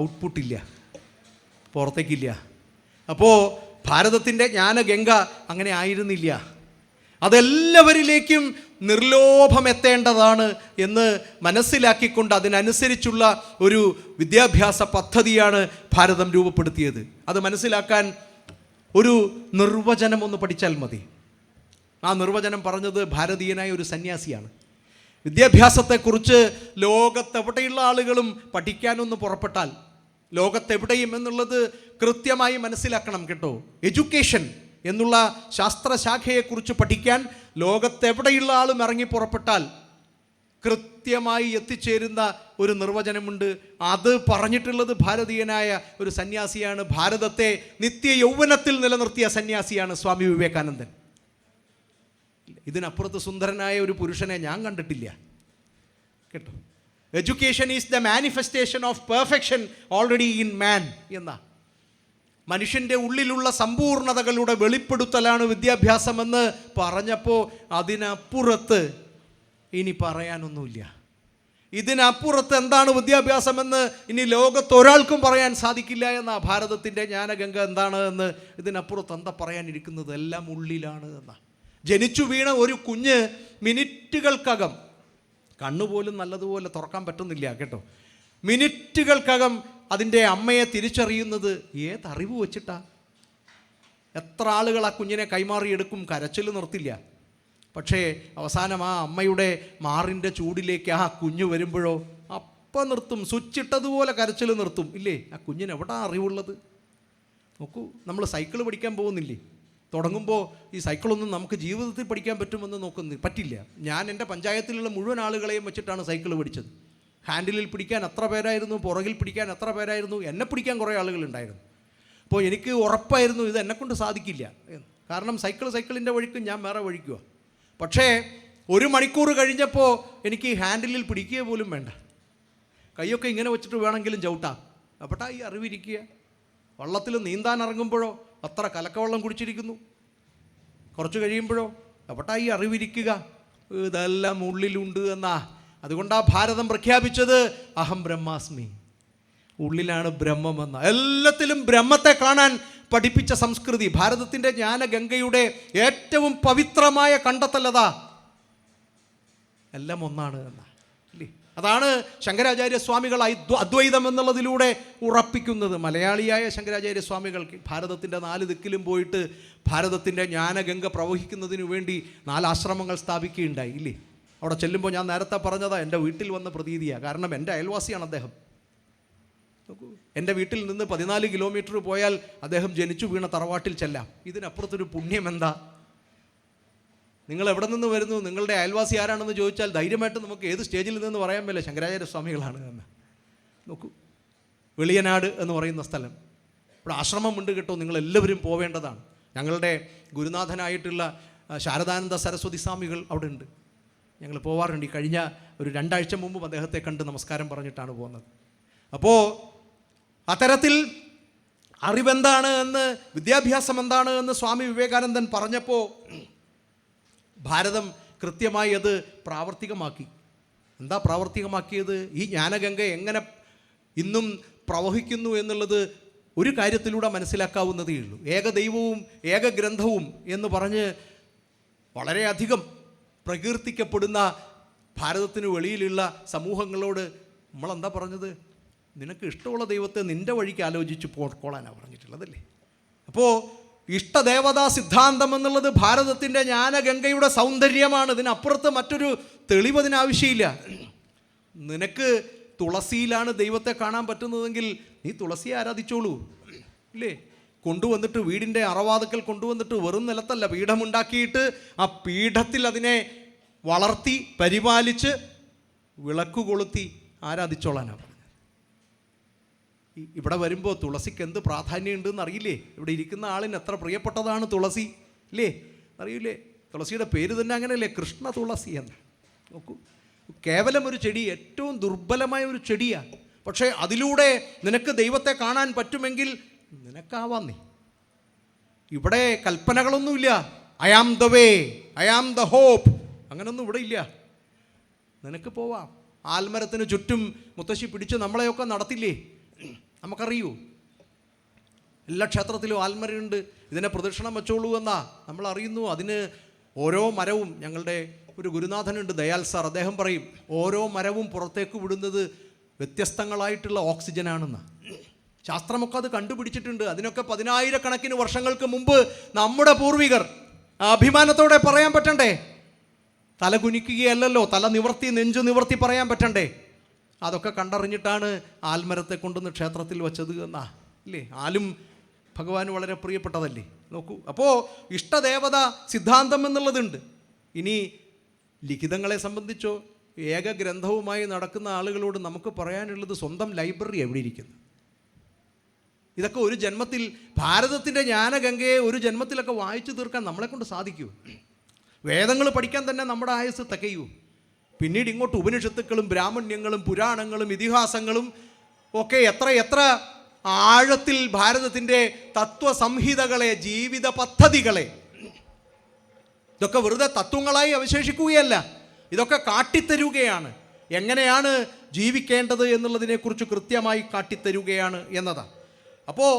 ഔട്ട്പുട്ടില്ല, പുറത്തേക്കില്ല. അപ്പോൾ ഭാരതത്തിൻ്റെ ജ്ഞാനഗംഗ അങ്ങനെ ആയിരുന്നില്ല. അതെല്ലാവരിലേക്കും നിർലോഭമെത്തേണ്ടതാണ് എന്ന് മനസ്സിലാക്കിക്കൊണ്ട് അതിനനുസരിച്ചുള്ള ഒരു വിദ്യാഭ്യാസ പദ്ധതിയാണ് ഭാരതം രൂപപ്പെടുത്തിയത്. അത് മനസ്സിലാക്കാൻ ഒരു നിർവചനം ഒന്ന് പഠിച്ചാൽ മതി. ആ നിർവചനം പറഞ്ഞത് ഭാരതീയനായ ഒരു സന്യാസിയാണ്. വിദ്യാഭ്യാസത്തെക്കുറിച്ച് ലോകത്തെവിടെയുള്ള ആളുകളും പഠിക്കാനൊന്ന് പുറപ്പെട്ടാൽ, ലോകത്തെവിടെയും എന്നുള്ളത് കൃത്യമായി മനസ്സിലാക്കണം കേട്ടോ. എഡ്യൂക്കേഷൻ എന്നുള്ള ശാസ്ത്രശാഖയെക്കുറിച്ച് പഠിക്കാൻ ലോകത്തെവിടെയുള്ള ആളും ഇറങ്ങി പുറപ്പെട്ടാൽ കൃത്യമായി എത്തിച്ചേരുന്ന ഒരു നിർവചനമുണ്ട്. അത് പറഞ്ഞിട്ടുള്ളത് ഭാരതീയനായ ഒരു സന്യാസിയാണ്. ഭാരതത്തെ നിത്യ യൗവനത്തിൽ നിലനിർത്തിയ സന്യാസിയാണ് സ്വാമി വിവേകാനന്ദൻ. ഇതിനപ്പുറത്ത് സുന്ദരനായ ഒരു പുരുഷനെ ഞാൻ കണ്ടിട്ടില്ല കേട്ടോ. Education is the manifestation of perfection already in man എന്ന മനുഷ്യൻ്റെ ഉള്ളിലുള്ള സമ്പൂർണതകളുടെ വെളിപ്പെടുത്തലാണ് വിദ്യാഭ്യാസമെന്ന് പറഞ്ഞപ്പോൾ അതിനപ്പുറത്ത് ഇനി പറയാനൊന്നുമില്ല. ഇതിനപ്പുറത്ത് എന്താണ് വിദ്യാഭ്യാസമെന്ന് ഇനി ലോകത്തൊരാൾക്കും പറയാൻ സാധിക്കില്ല എന്ന ഭാരതത്തിൻ്റെ ജ്ഞാനഗംഗ എന്താണ് എന്ന്, ഇതിനപ്പുറത്ത് എന്താ പറയാനിരിക്കുന്നത്, എല്ലാം ഉള്ളിലാണ് എന്ന. ജനിച്ചു വീണ ഒരു കുഞ്ഞ് മിനിറ്റുകൾക്കകം, കണ്ണുപോലും നല്ലതുപോലെ തുറക്കാൻ പറ്റുന്നില്ല കേട്ടോ, മിനിറ്റുകൾക്കകം അതിൻ്റെ അമ്മയെ തിരിച്ചറിയുന്നത് ഏതറിവ് വെച്ചിട്ടാ? എത്ര ആളുകൾ ആ കുഞ്ഞിനെ കൈമാറിയെടുക്കും, കരച്ചിൽ നിർത്തില്ല. പക്ഷേ അവസാനം ആ അമ്മയുടെ മാറിൻ്റെ ചൂടിലേക്ക് ആ കുഞ്ഞ് വരുമ്പോഴോ അപ്പം നിർത്തും, സ്വിച്ച് ഇട്ടതുപോലെ കരച്ചിൽ നിർത്തും. ഇല്ലേ, ആ കുഞ്ഞിന് എവിടെ അറിവുള്ളത്? നോക്കൂ, നമ്മൾ സൈക്കിൾ പഠിക്കാൻ പോകുന്നില്ലേ, തുടങ്ങുമ്പോൾ ഈ സൈക്കിളൊന്നും നമുക്ക് ജീവിതത്തിൽ പഠിക്കാൻ പറ്റുമെന്ന് പറ്റില്ല. ഞാൻ എൻ്റെ പഞ്ചായത്തിലുള്ള മുഴുവൻ ആളുകളെയും വെച്ചിട്ടാണ് സൈക്കിൾ പഠിച്ചത്. ഹാൻഡിലിൽ പിടിക്കാൻ എത്ര പേരായിരുന്നു, പുറകിൽ പിടിക്കാൻ എത്ര പേരായിരുന്നു, എന്നെ പിടിക്കാൻ കുറേ ആളുകളുണ്ടായിരുന്നു. അപ്പോൾ എനിക്ക് ഉറപ്പായിരുന്നു ഇത് എന്നെക്കൊണ്ട് സാധിക്കില്ല എന്ന്. കാരണം സൈക്കിളിൻ്റെ വഴിക്കും ഞാൻ വേറെ വഴിക്കുക. പക്ഷേ 1 മണിക്കൂർ കഴിഞ്ഞപ്പോൾ എനിക്ക് ഹാൻഡിലിൽ പിടിക്കുക പോലും വേണ്ട, കൈയൊക്കെ ഇങ്ങനെ വെച്ചിട്ട് വേണമെങ്കിലും ചവിട്ടാം. അപ്പോട്ടാ ഈ അറിവിരിക്കുക. വള്ളത്തിൽ നീന്താൻ ഇറങ്ങുമ്പോഴോ അത്ര കലക്കവെള്ളം കുടിച്ചിരിക്കുന്നു, കുറച്ച് കഴിയുമ്പോഴോ അപ്പോട്ടാ ഈ അറിവിരിക്കുക. ഇതെല്ലാം ഉള്ളിലുണ്ട് എന്നാ. അതുകൊണ്ടാണ് ഭാരതം പ്രഖ്യാപിച്ചത് അഹം ബ്രഹ്മാസ്മി, ഉള്ളിലാണ് ബ്രഹ്മമെന്ന. എല്ലാത്തിലും ബ്രഹ്മത്തെ കാണാൻ പഠിപ്പിച്ച സംസ്കൃതി. ഭാരതത്തിൻ്റെ ജ്ഞാനഗംഗയുടെ ഏറ്റവും പവിത്രമായ കണ്ടെത്തലതാ, എല്ലാം ഒന്നാണ് എന്ന. അല്ലേ, അതാണ് ശങ്കരാചാര്യ സ്വാമികൾ അദ്വൈതം എന്നുള്ളതിലൂടെ ഉറപ്പിക്കുന്നത്. മലയാളിയായ ശങ്കരാചാര്യ സ്വാമികൾ ഭാരതത്തിൻ്റെ 4 ദിക്കിലും പോയിട്ട് ഭാരതത്തിൻ്റെ ജ്ഞാനഗംഗ പ്രവഹിക്കുന്നതിനു വേണ്ടി 4 ആശ്രമങ്ങൾ സ്ഥാപിക്കുകയുണ്ടായി. ഇല്ലേ, അവിടെ ചെല്ലുമ്പോൾ ഞാൻ നേരത്തെ പറഞ്ഞതാ, എൻ്റെ വീട്ടിൽ വന്ന പ്രതീതിയാണ്. കാരണം എൻ്റെ അയൽവാസിയാണ് അദ്ദേഹം. നോക്കൂ, എൻ്റെ വീട്ടിൽ നിന്ന് 14 കിലോമീറ്റർ പോയാൽ അദ്ദേഹം ജനിച്ചു വീണ തറവാട്ടിൽ ചെല്ലാം. ഇതിനപ്പുറത്തൊരു പുണ്യം എന്താ? നിങ്ങൾ എവിടെ നിന്ന് വരുന്നു, നിങ്ങളുടെ അയൽവാസി ആരാണെന്ന് ചോദിച്ചാൽ ധൈര്യമായിട്ട് നമുക്ക് ഏത് സ്റ്റേജിൽ നിന്ന് പറയാൻ പറ്റില്ല ശങ്കരാചാര്യ സ്വാമികളാണ് എന്ന്. നോക്കൂ, വെളിയനാട് എന്ന് പറയുന്ന സ്ഥലം, ഇവിടെ ആശ്രമമുണ്ട് കേട്ടോ, നിങ്ങളെല്ലാവരും പോവേണ്ടതാണ്. ഞങ്ങളുടെ ഗുരുനാഥനായിട്ടുള്ള ശാരദാനന്ദ സരസ്വതി സ്വാമികൾ അവിടെ ഉണ്ട്, ഞങ്ങൾ പോവാറുണ്ട്. ഈ കഴിഞ്ഞ ഒരു 2 ആഴ്ച മുമ്പ് അദ്ദേഹത്തെ കണ്ട് നമസ്കാരം പറഞ്ഞിട്ടാണ് പോകുന്നത്. അപ്പോൾ അത്തരത്തിൽ അറിവെന്താണ് എന്ന്, വിദ്യാഭ്യാസം എന്താണ് എന്ന് സ്വാമി വിവേകാനന്ദൻ പറഞ്ഞപ്പോൾ ഭാരതം കൃത്യമായി അത് പ്രാവർത്തികമാക്കി. എന്താ പ്രാവർത്തികമാക്കിയത്? ഈ ജ്ഞാനഗംഗ എങ്ങനെ ഇന്നും പ്രവഹിക്കുന്നു എന്നുള്ളത് ഒരു കാര്യത്തിലൂടെ മനസ്സിലാക്കാവുന്നതേ ഉള്ളൂ. ഏകദൈവവും ഏകഗ്രന്ഥവും എന്ന് പറഞ്ഞ് വളരെയധികം പ്രകീർത്തിക്കപ്പെടുന്ന ഭാരതത്തിന് വെളിയിലുള്ള സമൂഹങ്ങളോട് നമ്മളെന്താ പറഞ്ഞത്? നിനക്ക് ഇഷ്ടമുള്ള ദൈവത്തെ നിൻ്റെ വഴിക്ക് ആലോചിച്ച് പോയിക്കോളാനാണ് പറഞ്ഞിട്ടുള്ളതല്ലേ. അപ്പോൾ ഇഷ്ടദേവതാ സിദ്ധാന്തം എന്നുള്ളത് ഭാരതത്തിൻ്റെ ജ്ഞാനഗംഗയുടെ സൗന്ദര്യമാണ്. ഇതിനപ്പുറത്ത് മറ്റൊരു തെളിവതിനാവശ്യമില്ല. നിനക്ക് തുളസിയിലാണ് ദൈവത്തെ കാണാൻ പറ്റുന്നതെങ്കിൽ നീ തുളസിയെ ആരാധിച്ചോളൂ. ഇല്ലേ, കൊണ്ടുവന്നിട്ട് വീടിൻ്റെ അറവാതുക്കൽ കൊണ്ടുവന്നിട്ട് വെറും നിലത്തല്ല, പീഠമുണ്ടാക്കിയിട്ട് ആ പീഠത്തിൽ അതിനെ വളർത്തി പരിപാലിച്ച് വിളക്ക് കൊളുത്തി ആരാധിച്ചോളാനാണ് പറഞ്ഞത്. ഇവിടെ വരുമ്പോൾ തുളസിക്ക് എന്ത് പ്രാധാന്യമുണ്ടെന്ന് അറിയില്ലേ? ഇവിടെ ഇരിക്കുന്ന ആളിന് എത്ര പ്രിയപ്പെട്ടതാണ് തുളസി, ഇല്ലേ? അറിയില്ലേ? തുളസിയുടെ പേര് തന്നെ അങ്ങനെയല്ലേ, കൃഷ്ണ തുളസി എന്ന്. നോക്കൂ, കേവലം ഒരു ചെടി, ഏറ്റവും ദുർബലമായ ഒരു ചെടിയാണ്. പക്ഷേ അതിലൂടെ നിനക്ക് ദൈവത്തെ കാണാൻ പറ്റുമെങ്കിൽ നിനക്കാവാം. നീ ഇവിടെ കൽപ്പനകളൊന്നുമില്ല. I am the way, I am the hope, അങ്ങനൊന്നും ഇവിടെ ഇല്ല. നിനക്ക് പോവാം. ആൽമരത്തിന് ചുറ്റും മുത്തശ്ശി പിടിച്ച് നമ്മളെയൊക്കെ നടത്തില്ലേ? നമുക്കറിയൂ, എല്ലാ ക്ഷേത്രത്തിലും ആൽമരയുണ്ട്, ഇതിനെ പ്രദക്ഷിണം വെച്ചോളൂ എന്നാ നമ്മൾ അറിയുന്നു. അതിന് ഓരോ മരവും, ഞങ്ങളുടെ ഒരു ഗുരുനാഥനുണ്ട് ദയാൽ സാർ, അദ്ദേഹം പറയും ഓരോ മരവും പുറത്തേക്ക് വിടുന്നത് വ്യത്യസ്തങ്ങളായിട്ടുള്ള ഓക്സിജനാണെന്ന്. ശാസ്ത്രമൊക്കെ അത് കണ്ടുപിടിച്ചിട്ടുണ്ട്. അതിനൊക്കെ 10,000 വർഷങ്ങൾക്ക് മുമ്പ് നമ്മുടെ പൂർവികർ അഭിമാനത്തോടെ പറയാൻ പറ്റണ്ടേ? തല കുനിക്കുകയല്ലല്ലോ, തല നിവർത്തി നെഞ്ചു നിവർത്തി പറയാൻ പറ്റണ്ടേ? അതൊക്കെ കണ്ടറിഞ്ഞിട്ടാണ് ആൽമരത്തെ കൊണ്ടുവന്ന് ക്ഷേത്രത്തിൽ വെച്ചത് എന്നാ, ഇല്ലേ? ആലും ഭഗവാന് വളരെ പ്രിയപ്പെട്ടതല്ലേ. നോക്കൂ, അപ്പോൾ ഇഷ്ടദേവത സിദ്ധാന്തം എന്നുള്ളതുണ്ട്. ഇനി ലിഖിതങ്ങളെ സംബന്ധിച്ചോ ഏകഗ്രന്ഥവുമായി നടക്കുന്ന ആളുകളോട് നമുക്ക് പറയാനുള്ളത് സ്വന്തം ലൈബ്രറി എവിടെ ഇരിക്കുന്നു. ഇതൊക്കെ ഒരു ജന്മത്തിൽ, ഭാരതത്തിൻ്റെ ജ്ഞാനഗംഗയെ ഒരു ജന്മത്തിലൊക്കെ വായിച്ചു തീർക്കാൻ നമ്മളെക്കൊണ്ട് സാധിക്കൂ? വേദങ്ങൾ പഠിക്കാൻ തന്നെ നമ്മുടെ ആയുസ് തികയൂ. പിന്നീട് ഇങ്ങോട്ട് ഉപനിഷത്തുക്കളും ബ്രാഹ്മണ്യങ്ങളും പുരാണങ്ങളും ഇതിഹാസങ്ങളും ഒക്കെ എത്ര എത്ര ആഴത്തിൽ ഭാരതത്തിൻ്റെ തത്വസംഹിതകളെ, ജീവിത പദ്ധതികളെ, ഇതൊക്കെ വെറുതെ തത്വങ്ങളായി അവശേഷിക്കുകയല്ല, ഇതൊക്കെ കാട്ടിത്തരുകയാണ്. എങ്ങനെയാണ് ജീവിക്കേണ്ടത് എന്നുള്ളതിനെക്കുറിച്ച് കൃത്യമായി കാട്ടിത്തരുകയാണ് എന്നതാണ്. അപ്പോൾ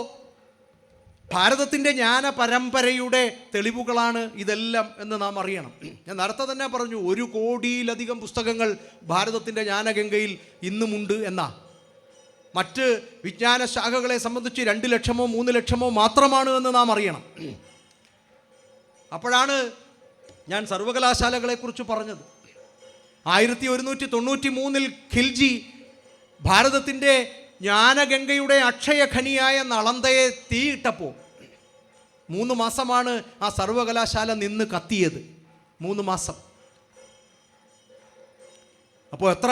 ഭാരതത്തിൻ്റെ ജ്ഞാന പരമ്പരയുടെ തെളിവുകളാണ് ഇതെല്ലാം എന്ന് നാം അറിയണം. ഞാൻ നേരത്തെ തന്നെ പറഞ്ഞു, 1 കോടിയിലധികം പുസ്തകങ്ങൾ ഭാരതത്തിൻ്റെ ജ്ഞാനഗംഗയിൽ ഇന്നുമുണ്ട് എന്നാ. മറ്റ് വിജ്ഞാന ശാഖകളെ സംബന്ധിച്ച് 2 ലക്ഷമോ 3 ലക്ഷമോ മാത്രമാണ് എന്ന് നാം അറിയണം. അപ്പോഴാണ് ഞാൻ സർവകലാശാലകളെക്കുറിച്ച് പറഞ്ഞത്. 1193 ഖിൽജി ഭാരതത്തിൻ്റെ ജ്ഞാനഗംഗയുടെ അക്ഷയഖനിയായ നളന്ദയെ തീയിട്ടപ്പോൾ 3 മാസമാണ് ആ സർവകലാശാല നിന്ന് കത്തിയത്. 3 മാസം. അപ്പോൾ എത്ര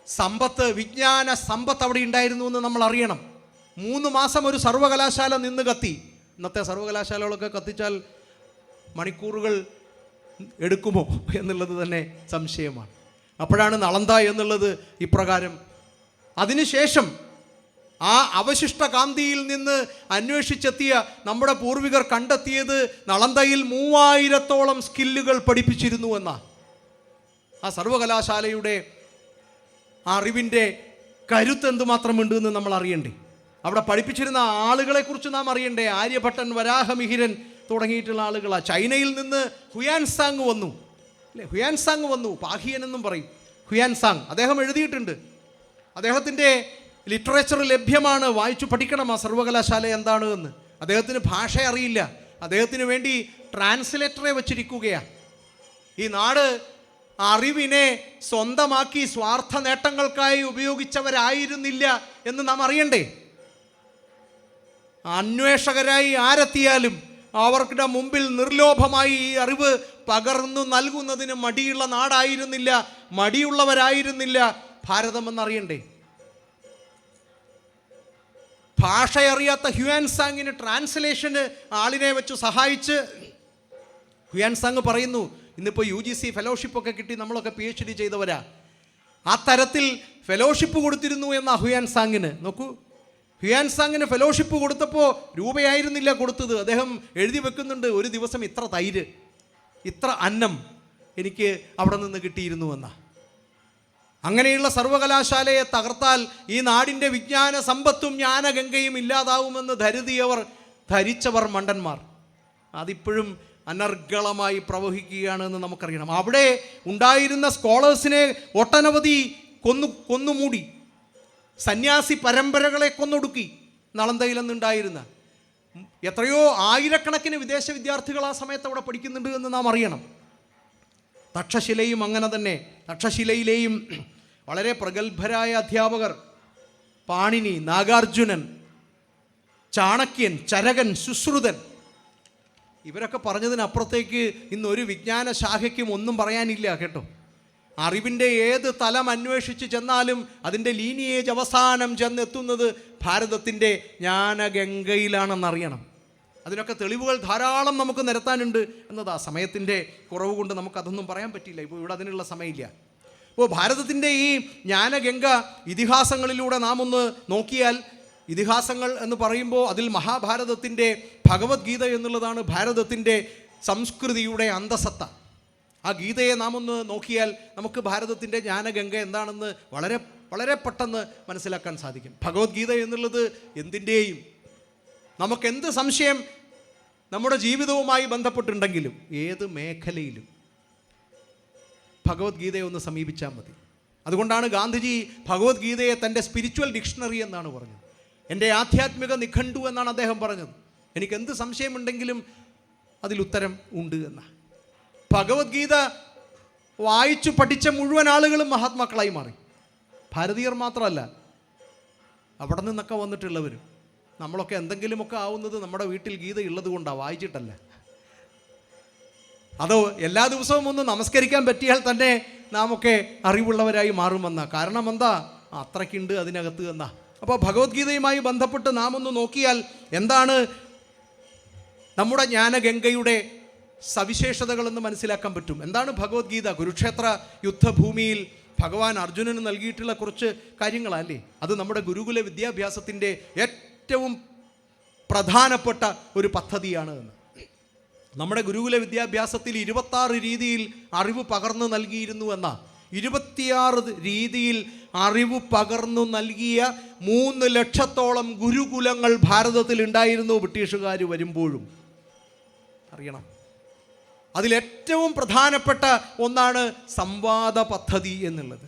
സമ്പത്ത്, വിജ്ഞാന സമ്പത്ത് അവിടെ ഉണ്ടായിരുന്നു എന്ന് നമ്മൾ അറിയണം. 3 മാസം ഒരു സർവകലാശാല നിന്ന് കത്തി. ഇന്നത്തെ സർവകലാശാലകളൊക്കെ കത്തിച്ചാൽ മണിക്കൂറുകൾ എടുക്കുമോ എന്നുള്ളത് തന്നെ സംശയമാണ്. അപ്പോഴാണ് നളന്ദ എന്നുള്ളത് ഇപ്രകാരം. അതിനുശേഷം ആ അവശിഷ്ട കാന്തിയിൽ നിന്ന് അന്വേഷിച്ചെത്തിയ നമ്മുടെ പൂർവികർ കണ്ടെത്തിയത് നളന്ദയിൽ 3000-ഓളം സ്കില്ലുകൾ പഠിപ്പിച്ചിരുന്നു എന്നാ. ആ സർവകലാശാലയുടെ അറിവിൻ്റെ കരുത്ത് എന്തുമാത്രമുണ്ട് എന്ന് നമ്മൾ അറിയണ്ടേ. അവിടെ പഠിപ്പിച്ചിരുന്ന ആളുകളെക്കുറിച്ച് നാം അറിയണ്ടേ. ആര്യഭട്ടൻ, വരാഹമിഹിരൻ തുടങ്ങിയിട്ടുള്ള ആളുകളാണ്. ചൈനയിൽ നിന്ന് ഹുയാൻസാങ് വന്നു, അല്ലേ? ഹുയാൻസാങ് വന്നു, പാഹിയൻ എന്നും പറയും. ഹുയാൻസാങ് അദ്ദേഹം എഴുതിയിട്ടുണ്ട്. അദ്ദേഹത്തിൻ്റെ ലിറ്ററേച്ചർ ലഭ്യമാണ്, വായിച്ചു പഠിക്കണം ആ സർവകലാശാല എന്താണ് എന്ന്. അദ്ദേഹത്തിന് ഭാഷ അറിയില്ല, അദ്ദേഹത്തിന് വേണ്ടി ട്രാൻസ്ലേറ്ററെ വച്ചിരിക്കുകയാണ്. ഈ നാട് അറിവിനെ സ്വന്തമാക്കി സ്വാർത്ഥ നേട്ടങ്ങൾക്കായി ഉപയോഗിച്ചവരായിരുന്നില്ല എന്ന് നാം അറിയണ്ടേ. അന്വേഷകരായി ആരെത്തിയാലും അവർക്ക് മുമ്പിൽ നിർലോഭമായി ഈ അറിവ് പകർന്നു നൽകുന്നതിന് മടിയുള്ള നാടായിരുന്നില്ല, മടിയുള്ളവരായിരുന്നില്ല ഭാരതമെന്നറിയണ്ടേ. ഭാഷയറിയാത്ത ഹ്യുയാൻസാങ്ങിന് ട്രാൻസ്ലേഷന് ആളിനെ വെച്ച് സഹായിച്ച് ഹ്യുയാൻസാങ് പറയുന്നു, ഇന്നിപ്പോൾ UGC ഫെലോഷിപ്പൊക്കെ കിട്ടി, നമ്മളൊക്കെ PhD ചെയ്തവരാ. ആ തരത്തിൽ ഫെലോഷിപ്പ് കൊടുത്തിരുന്നു എന്ന ഹ്യുയാൻസാങ്ങിന്. നോക്കൂ, ഹ്യുയാൻസാങ്ങിന് ഫെലോഷിപ്പ് കൊടുത്തപ്പോൾ രൂപയായിരുന്നില്ല കൊടുത്തത്. അദ്ദേഹം എഴുതി വെക്കുന്നുണ്ട്, ഒരു ദിവസം ഇത്ര തൈര്, ഇത്ര അന്നം എനിക്ക് അവിടെ നിന്ന് കിട്ടിയിരുന്നു എന്ന. അങ്ങനെയുള്ള സർവകലാശാലയെ തകർത്താൽ ഈ നാടിൻ്റെ വിജ്ഞാന സമ്പത്തും ജ്ഞാനഗംഗയും ഇല്ലാതാവുമെന്ന് ധരിച്ചവർ മണ്ടന്മാർ. അതിപ്പോഴും അനർഗളമായി പ്രവഹിക്കുകയാണെന്ന് നമുക്കറിയണം. അവിടെ ഉണ്ടായിരുന്ന സ്കോളേഴ്സിനെ ഒട്ടനവധി കൊന്നുമൂടി, സന്യാസി പരമ്പരകളെ കൊന്നൊടുക്കി. നളന്ദയിലെന്നുണ്ടായിരുന്ന എത്രയോ ആയിരക്കണക്കിന് വിദേശ വിദ്യാർത്ഥികൾ ആ സമയത്ത് അവിടെ പഠിക്കുന്നുണ്ട് എന്ന് നാം അറിയണം. തക്ഷശിലയും അങ്ങനെ തന്നെ. തക്ഷശിലയിലെയും വളരെ പ്രഗത്ഭരായ അധ്യാപകർ പാണിനി, നാഗാർജുനൻ, ചാണക്യൻ, ചരകൻ, സുശ്രുതൻ, ഇവരൊക്കെ പറഞ്ഞതിനപ്പുറത്തേക്ക് ഇന്നൊരു വിജ്ഞാന ശാഖയ്ക്കും ഒന്നും പറയാനില്ല കേട്ടോ. അറിവിൻ്റെ ഏത് തലം അന്വേഷിച്ച് ചെന്നാലും അതിൻ്റെ ലീനിയേജ് അവസാനം ചെന്നെത്തുന്നത് ഭാരതത്തിൻ്റെ ജ്ഞാനഗംഗയിലാണെന്നറിയണം. അതിനൊക്കെ തെളിവുകൾ ധാരാളം നമുക്ക് നിരത്താനുണ്ട് എന്നതാ. സമയത്തിൻ്റെ കുറവ് കൊണ്ട് നമുക്കതൊന്നും പറയാൻ പറ്റില്ല, ഇപ്പോൾ ഇവിടെ അതിനുള്ള സമയമില്ല. അപ്പോൾ ഭാരതത്തിൻ്റെ ഈ ജ്ഞാനഗംഗ ഇതിഹാസങ്ങളിലൂടെ നാം ഒന്ന് നോക്കിയാൽ, ഇതിഹാസങ്ങൾ എന്ന് പറയുമ്പോൾ അതിൽ മഹാഭാരതത്തിൻ്റെ ഭഗവത്ഗീത എന്നുള്ളതാണ് ഭാരതത്തിൻ്റെ സംസ്കൃതിയുടെ അന്തസത്ത. ആ ഗീതയെ നാം ഒന്ന് നോക്കിയാൽ നമുക്ക് ഭാരതത്തിൻ്റെ ജ്ഞാനഗംഗ എന്താണെന്ന് വളരെ വളരെ പെട്ടെന്ന് മനസ്സിലാക്കാൻ സാധിക്കും. ഭഗവത്ഗീത എന്നുള്ളത് എന്തിൻ്റെയും, നമുക്കെന്ത് സംശയം നമ്മുടെ ജീവിതവുമായി ബന്ധപ്പെട്ടുണ്ടെങ്കിലും ഏത് മേഖലയിലും ഭഗവത്ഗീതയെ ഒന്ന് സമീപിച്ചാൽ മതി. അതുകൊണ്ടാണ് ഗാന്ധിജി ഭഗവത്ഗീതയെ തൻ്റെ സ്പിരിച്വൽ ഡിക്ഷണറി എന്നാണ് പറഞ്ഞത്. എൻ്റെ ആധ്യാത്മിക നിഘണ്ടു എന്നാണ് അദ്ദേഹം പറഞ്ഞത്. എനിക്കെന്ത് സംശയമുണ്ടെങ്കിലും അതിലുത്തരം ഉണ്ട് എന്നാണ്. ഭഗവത്ഗീത വായിച്ചു പഠിച്ച മുഴുവൻ ആളുകളും മഹാത്മാക്കളായി മാറി. ഭാരതീയർ മാത്രമല്ല, അവിടെ നിന്നൊക്കെ വന്നിട്ടുള്ളവരും. നമ്മളൊക്കെ എന്തെങ്കിലുമൊക്കെ ആവുന്നത് നമ്മുടെ വീട്ടിൽ ഗീത ഉള്ളത് കൊണ്ടാണ്, വായിച്ചിട്ടല്ല. അതോ എല്ലാ ദിവസവും ഒന്ന് നമസ്കരിക്കാൻ പറ്റിയാൽ തന്നെ നാം ഒക്കെ അറിവുള്ളവരായി മാറുമെന്ന. കാരണം എന്താ, അത്രയ്ക്കുണ്ട് അതിനകത്ത് എന്നാ. അപ്പോൾ ഭഗവത്ഗീതയുമായി ബന്ധപ്പെട്ട് നാം ഒന്ന് നോക്കിയാൽ എന്താണ് നമ്മുടെ ജ്ഞാനഗംഗയുടെ സവിശേഷതകളെന്ന് മനസ്സിലാക്കാൻ പറ്റും. എന്താണ് ഭഗവത്ഗീത? കുരുക്ഷേത്ര യുദ്ധഭൂമിയിൽ ഭഗവാൻ അർജുനന് നൽകിയിട്ടുള്ള കുറച്ച് കാര്യങ്ങളല്ലേ. അത് നമ്മുടെ ഗുരുകുല വിദ്യാഭ്യാസത്തിൻ്റെ ഏറ്റവും പ്രധാനപ്പെട്ട ഒരു പദ്ധതിയാണ് എന്ന്. നമ്മുടെ ഗുരുകുല വിദ്യാഭ്യാസത്തിൽ 26 രീതിയിൽ അറിവ് പകർന്നു നൽകിയിരുന്നു എന്ന 26 രീതിയിൽ അറിവ് പകർന്നു നൽകിയ 3 ലക്ഷത്തോളം ഗുരുകുലങ്ങൾ ഭാരതത്തിൽ ഉണ്ടായിരുന്നു ബ്രിട്ടീഷുകാർ വരുമ്പോഴും. അറിയണം, അതിലേറ്റവും പ്രധാനപ്പെട്ട ഒന്നാണ് സംവാദ പദ്ധതി എന്നുള്ളത്.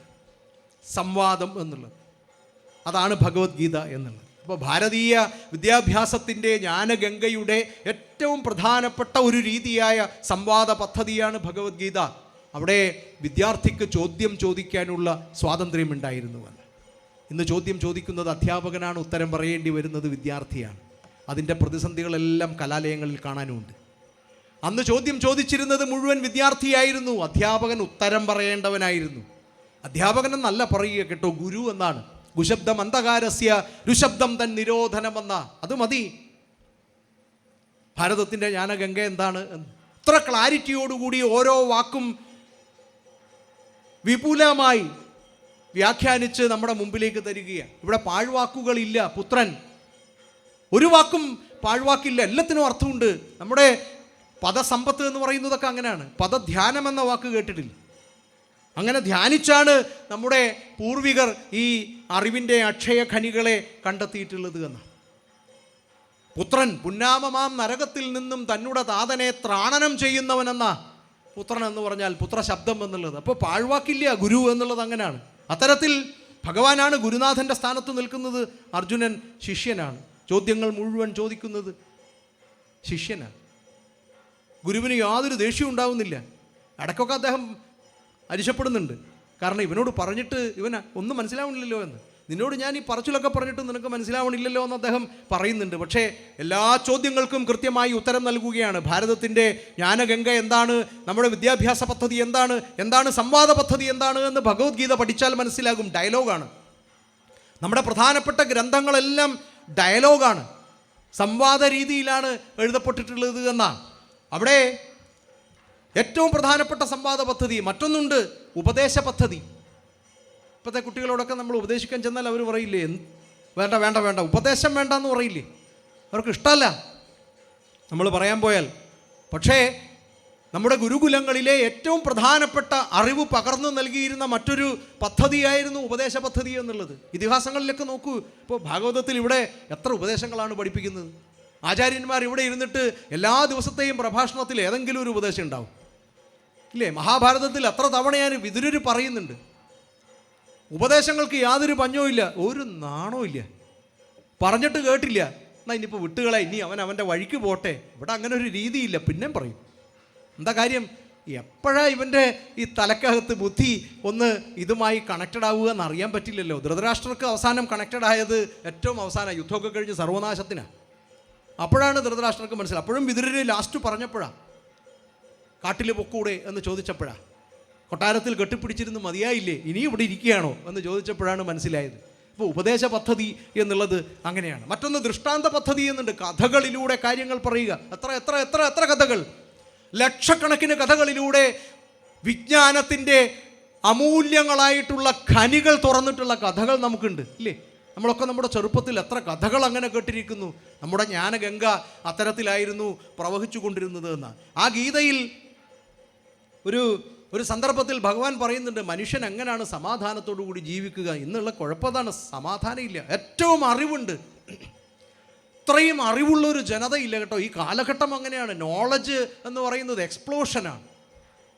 സംവാദം എന്നുള്ളത് അതാണ് ഭഗവത്ഗീത എന്നുള്ളത്. അപ്പോൾ ഭാരതീയ വിദ്യാഭ്യാസത്തിൻ്റെ ജ്ഞാനഗംഗയുടെ ഏറ്റവും പ്രധാനപ്പെട്ട ഒരു രീതിയായ സംവാദ പദ്ധതിയാണ് ഭഗവത്ഗീത. അവിടെ വിദ്യാർത്ഥിക്ക് ചോദ്യം ചോദിക്കാനുള്ള സ്വാതന്ത്ര്യമുണ്ടായിരുന്നുവെന്ന്. ഇന്ന് ചോദ്യം ചോദിക്കുന്നത് അധ്യാപകനാണ്, ഉത്തരം പറയേണ്ടി വരുന്നത് വിദ്യാർത്ഥിയാണ്. അതിൻ്റെ പ്രതിസന്ധികളെല്ലാം കലാലയങ്ങളിൽ കാണാനുമുണ്ട്. അന്ന് ചോദ്യം ചോദിച്ചിരുന്നത് മുഴുവൻ വിദ്യാർത്ഥിയായിരുന്നു, അധ്യാപകൻ ഉത്തരം പറയേണ്ടവനായിരുന്നു. അധ്യാപകൻ എന്നല്ല പറയുക കേട്ടോ, ഗുരു എന്നാണ്. ഗുശബ്ദം അന്ധകാരസ്യ രുശബ്ദം തൻ നിരോധനമെന്ന അത് മതി. ഭാരതത്തിൻ്റെ ജ്ഞാനഗംഗ എന്താണ്? ഇത്ര ക്ലാരിറ്റിയോടുകൂടി ഓരോ വാക്കും വിപുലമായി വ്യാഖ്യാനിച്ച് നമ്മുടെ മുമ്പിലേക്ക് തരികയാണ്. ഇവിടെ പാഴ്വാക്കുകളില്ല. പുത്രൻ, ഒരു വാക്കും പാഴ്വാക്കില്ല, എല്ലാത്തിനും അർത്ഥമുണ്ട്. നമ്മുടെ പദസമ്പത്ത് എന്ന് പറയുന്നതൊക്കെ അങ്ങനെയാണ്. പദധ്യാനം എന്ന വാക്ക് കേട്ടിട്ടില്ല. അങ്ങനെ ധ്യാനിച്ചാണ് നമ്മുടെ പൂർവികർ ഈ അറിവിൻ്റെ അക്ഷയ ഖനികളെ കണ്ടെത്തിയിട്ടുള്ളത് എന്ന്. പുത്രൻ പുന്നാമമാം നരകത്തിൽ നിന്നും തന്നുടെ താതനെ ത്രാണനം ചെയ്യുന്നവനെന്ന പുത്രൻ എന്ന് പറഞ്ഞാൽ പുത്രശബ്ദം എന്നുള്ളത്. അപ്പോൾ പാഴ്വാക്കില്ല, ഗുരു എന്നുള്ളത് അങ്ങനെയാണ്. അത്തരത്തിൽ ഭഗവാനാണ് ഗുരുനാഥൻ്റെ സ്ഥാനത്ത് നിൽക്കുന്നത്, അർജുനൻ ശിഷ്യനാണ്. ചോദ്യങ്ങൾ മുഴുവൻ ചോദിക്കുന്നത് ശിഷ്യനാണ്. ഗുരുവിന് യാതൊരു ദേഷ്യവും ഉണ്ടാവുന്നില്ല. ഇടയ്ക്കൊക്കെ അദ്ദേഹം അരിശപ്പെടുന്നുണ്ട്. കാരണം ഇവനോട് പറഞ്ഞിട്ട് ഇവന് ഒന്നും മനസ്സിലാവണില്ലല്ലോ എന്ന്. നിന്നോട് ഞാൻ ഈ പറച്ചിലൊക്കെ പറഞ്ഞിട്ട് നിനക്ക് മനസ്സിലാവണില്ലല്ലോ എന്ന് അദ്ദേഹം പറയുന്നുണ്ട്. പക്ഷേ എല്ലാ ചോദ്യങ്ങൾക്കും കൃത്യമായി ഉത്തരം നൽകുകയാണ്. ഭാരതത്തിൻ്റെ ജ്ഞാനഗംഗ എന്താണ്, നമ്മുടെ വിദ്യാഭ്യാസ പദ്ധതി എന്താണ്, എന്താണ് സംവാദ പദ്ധതി എന്താണ് എന്ന് ഭഗവത്ഗീത പഠിച്ചാൽ മനസ്സിലാകും. ഡയലോഗാണ്. നമ്മുടെ പ്രധാനപ്പെട്ട ഗ്രന്ഥങ്ങളെല്ലാം ഡയലോഗാണ്, സംവാദ രീതിയിലാണ് എഴുതപ്പെട്ടിട്ടുള്ളത് എന്നാണ്. അവിടെ ഏറ്റവും പ്രധാനപ്പെട്ട സംവാദ പദ്ധതി. മറ്റൊന്നുണ്ട്, ഉപദേശ പദ്ധതി. ഇപ്പോഴത്തെ കുട്ടികളോടൊക്കെ നമ്മൾ ഉപദേശിക്കാൻ ചെന്നാൽ അവർ പറയില്ലേ, വേണ്ട വേണ്ട വേണ്ട, ഉപദേശം വേണ്ട എന്ന് പറയില്ലേ. അവർക്ക് ഇഷ്ടമല്ല നമ്മൾ പറയാൻ പോയാൽ. പക്ഷേ നമ്മുടെ ഗുരുകുലങ്ങളിലെ ഏറ്റവും പ്രധാനപ്പെട്ട അറിവ് പകർന്നു നൽകിയിരുന്ന മറ്റൊരു പദ്ധതിയായിരുന്നു ഉപദേശ പദ്ധതി എന്നുള്ളത്. ഇതിഹാസങ്ങളിലൊക്കെ നോക്കൂ. ഇപ്പോൾ ഭാഗവതത്തിൽ ഇവിടെ എത്ര ഉപദേശങ്ങളാണ് പഠിപ്പിക്കുന്നത്. ആചാര്യന്മാർ ഇവിടെ ഇരുന്നിട്ട് എല്ലാ ദിവസത്തെയും പ്രഭാഷണത്തിൽ ഏതെങ്കിലും ഒരു ഉപദേശം ഉണ്ടാവും ഇല്ലേ. മഹാഭാരതത്തിൽ എത്ര തവണയാണ് വിതുരർ പറയുന്നുണ്ട്. ഉപദേശങ്ങൾക്ക് യാതൊരു പഞ്ഞവും ഇല്ല, ഒരു നാണവും ഇല്ല. പറഞ്ഞിട്ട് കേട്ടില്ല, എന്നാൽ ഇനിയിപ്പോൾ വിട്ടുകളെ, ഇനി അവൻ്റെ വഴിക്ക് പോട്ടെ. ഇവിടെ അങ്ങനെ ഒരു രീതിയില്ല, പിന്നെയും പറയും. എന്താ കാര്യം? എപ്പോഴാണ് ഇവൻ്റെ ഈ തലക്കകത്ത് ബുദ്ധി ഒന്ന് ഇതുമായി കണക്റ്റഡ് ആവുക എന്ന് അറിയാൻ പറ്റില്ലല്ലോ. ധൃതരാഷ്ട്രർക്ക് അവസാനം കണക്റ്റഡ് ആയത് ഏറ്റവും അവസാനം യുദ്ധമൊക്കെ കഴിഞ്ഞ് സർവനാശത്തിനാണ്. അപ്പോഴാണ് ധൃതരാഷ്ട്രർക്ക് മനസ്സിലായി. അപ്പോഴും വിതുരർ ലാസ്റ്റ് പറഞ്ഞപ്പോഴാണ്, കാട്ടിൽ പൊക്കൂടെ എന്ന് ചോദിച്ചപ്പോഴാണ്, കൊട്ടാരത്തിൽ കെട്ടിപ്പിടിച്ചിരുന്ന് മതിയായില്ലേ, ഇനി ഇവിടെ ഇരിക്കുകയാണോ എന്ന് ചോദിച്ചപ്പോഴാണ് മനസ്സിലായത്. അപ്പോൾ ഉപദേശ പദ്ധതി എന്നുള്ളത് അങ്ങനെയാണ്. മറ്റൊന്ന് ദൃഷ്ടാന്ത പദ്ധതി എന്നുണ്ട്. കഥകളിലൂടെ കാര്യങ്ങൾ പറയുക. എത്ര എത്ര എത്ര എത്ര കഥകൾ, ലക്ഷക്കണക്കിന് കഥകളിലൂടെ വിജ്ഞാനത്തിൻ്റെ അമൂല്യങ്ങളായിട്ടുള്ള ഖനികൾ തുറന്നിട്ടുള്ള കഥകൾ നമുക്കുണ്ട് ഇല്ലേ. നമ്മളൊക്കെ നമ്മുടെ ചെറുപ്പത്തിൽ എത്ര കഥകൾ അങ്ങനെ കേട്ടിരിക്കുന്നു. നമ്മുടെ ജ്ഞാനഗംഗ അത്തരത്തിലായിരുന്നു പ്രവഹിച്ചു കൊണ്ടിരുന്നത് എന്നാണ്. ആ ഗീതയിൽ ഒരു സന്ദർഭത്തിൽ ഭഗവാൻ പറയുന്നുണ്ട്, മനുഷ്യൻ എങ്ങനെയാണ് സമാധാനത്തോടു കൂടി ജീവിക്കുക. ഇന്നുള്ള കുഴപ്പതാണ്, സമാധാനമില്ല. ഏറ്റവും അറിവുണ്ട്, ഇത്രയും അറിവുള്ളൊരു ജനതയില്ല കേട്ടോ. ഈ കാലഘട്ടം അങ്ങനെയാണ്. നോളജ് എന്ന് പറയുന്നത് എക്സ്പ്ലോഷനാണ്.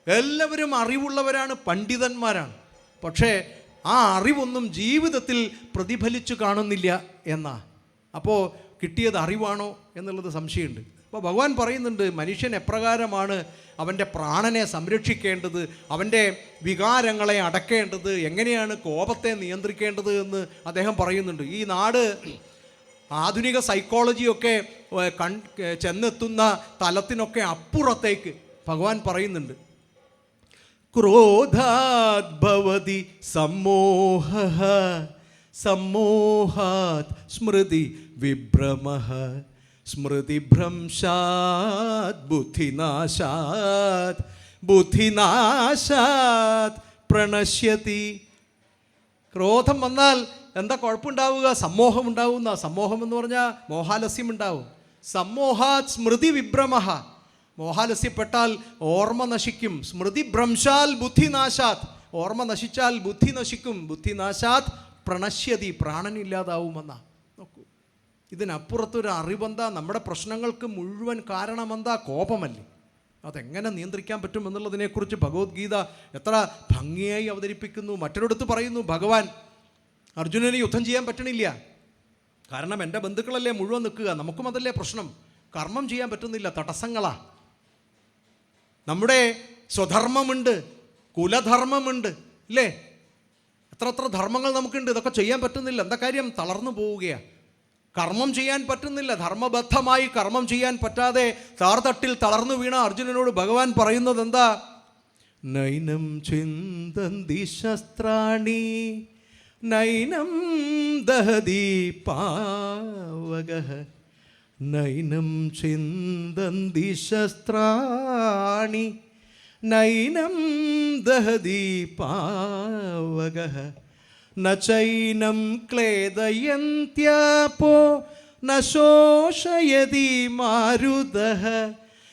എല്ലാവരും അറിവുള്ളവരാണ്, പണ്ഡിതന്മാരാണ്. പക്ഷേ ആ അറിവൊന്നും ജീവിതത്തിൽ പ്രതിഫലിച്ചു കാണുന്നില്ല എന്നാ. അപ്പോൾ കിട്ടിയത് അറിവാണോ എന്നുള്ളത് സംശയമുണ്ട്. അപ്പോൾ ഭഗവാൻ പറയുന്നുണ്ട്, മനുഷ്യൻ എപ്രകാരമാണ് അവൻ്റെ പ്രാണനെ സംരക്ഷിക്കേണ്ടത്, അവൻ്റെ വികാരങ്ങളെ അടക്കേണ്ടത്, എങ്ങനെയാണ് കോപത്തെ നിയന്ത്രിക്കേണ്ടത് എന്ന് അദ്ദേഹം പറയുന്നുണ്ട്. ഈ നാട് ആധുനിക സൈക്കോളജിയൊക്കെ ചെന്നെത്തുന്ന തലത്തിനൊക്കെ അപ്പുറത്തേക്ക് ഭഗവാൻ പറയുന്നുണ്ട്. ക്രോധാത് ഭവതി സമ്മോഹഃ, സമ്മോഹാത് സ്മൃതി വിഭ്രമഃ, സ്മൃതിഭ്രംശാത് ബുദ്ധിനാശാത് ബുദ്ധിനാശാത് പ്രണശ്യതി. ക്രോധം വന്നാൽ എന്താ കുഴപ്പമുണ്ടാവുക? സമ്മോഹം ഉണ്ടാവുന്ന. സമ്മോഹം എന്ന് പറഞ്ഞാൽ മോഹാലസ്യം ഉണ്ടാവും. സമ്മോഹാത് സ്മൃതി വിഭ്രമഃ. മോഹാലസ്യപ്പെട്ടാൽ ഓർമ്മ നശിക്കും. സ്മൃതിഭ്രംശാൽ ബുദ്ധിനാശാത്. ഓർമ്മ നശിച്ചാൽ ബുദ്ധി നശിക്കും. ബുദ്ധിനാശാത് പ്രണശ്യതി. പ്രാണനില്ലാതാവുമെന്ന. നോക്കൂ, ഇതിനപ്പുറത്തൊരു അറിവെന്താ? നമ്മുടെ പ്രശ്നങ്ങൾക്ക് മുഴുവൻ കാരണമെന്താ? കോപമല്ലേ? അതെങ്ങനെ നിയന്ത്രിക്കാൻ പറ്റും എന്നുള്ളതിനെക്കുറിച്ച് ഭഗവത്ഗീത എത്ര ഭംഗിയായി അവതരിപ്പിക്കുന്നു. മറ്റൊരിടത്ത് പറയുന്നു, ഭഗവാൻ അർജുനന് യുദ്ധം ചെയ്യാൻ പറ്റണില്ല. കാരണം എൻ്റെ ബന്ധുക്കളല്ലേ മുഴുവൻ നിൽക്കുക. നമുക്കും അതല്ലേ പ്രശ്നം. കർമ്മം ചെയ്യാൻ പറ്റുന്നില്ല, തടസ്സങ്ങളാ. നമ്മുടെ സ്വധർമ്മമുണ്ട്, കുലധർമ്മമുണ്ട്, ഇല്ലേ? എത്ര ധർമ്മങ്ങൾ നമുക്കുണ്ട്. ഇതൊക്കെ ചെയ്യാൻ പറ്റുന്നില്ല. എന്താ കാര്യം? തളർന്നു പോവുകയാണ്. കർമ്മം ചെയ്യാൻ പറ്റുന്നില്ല. ധർമ്മബദ്ധമായി കർമ്മം ചെയ്യാൻ പറ്റാതെ താർതട്ടിൽ തളർന്നു വീണ അർജുനനോട് ഭഗവാൻ പറയുന്നത് എന്താ? നൈനം ചിന്തന്തി ശസ്ത്രാണി നൈനം ദഹതി പാവകഃ നൈനം ചിന്തന്തി ശസ്ത്രാണി നൈനം ദഹതി പാവകഃ ന ചൈനം ക്ലേദയന്ത്യാപോ ന ശോഷയതി മാരുതഃ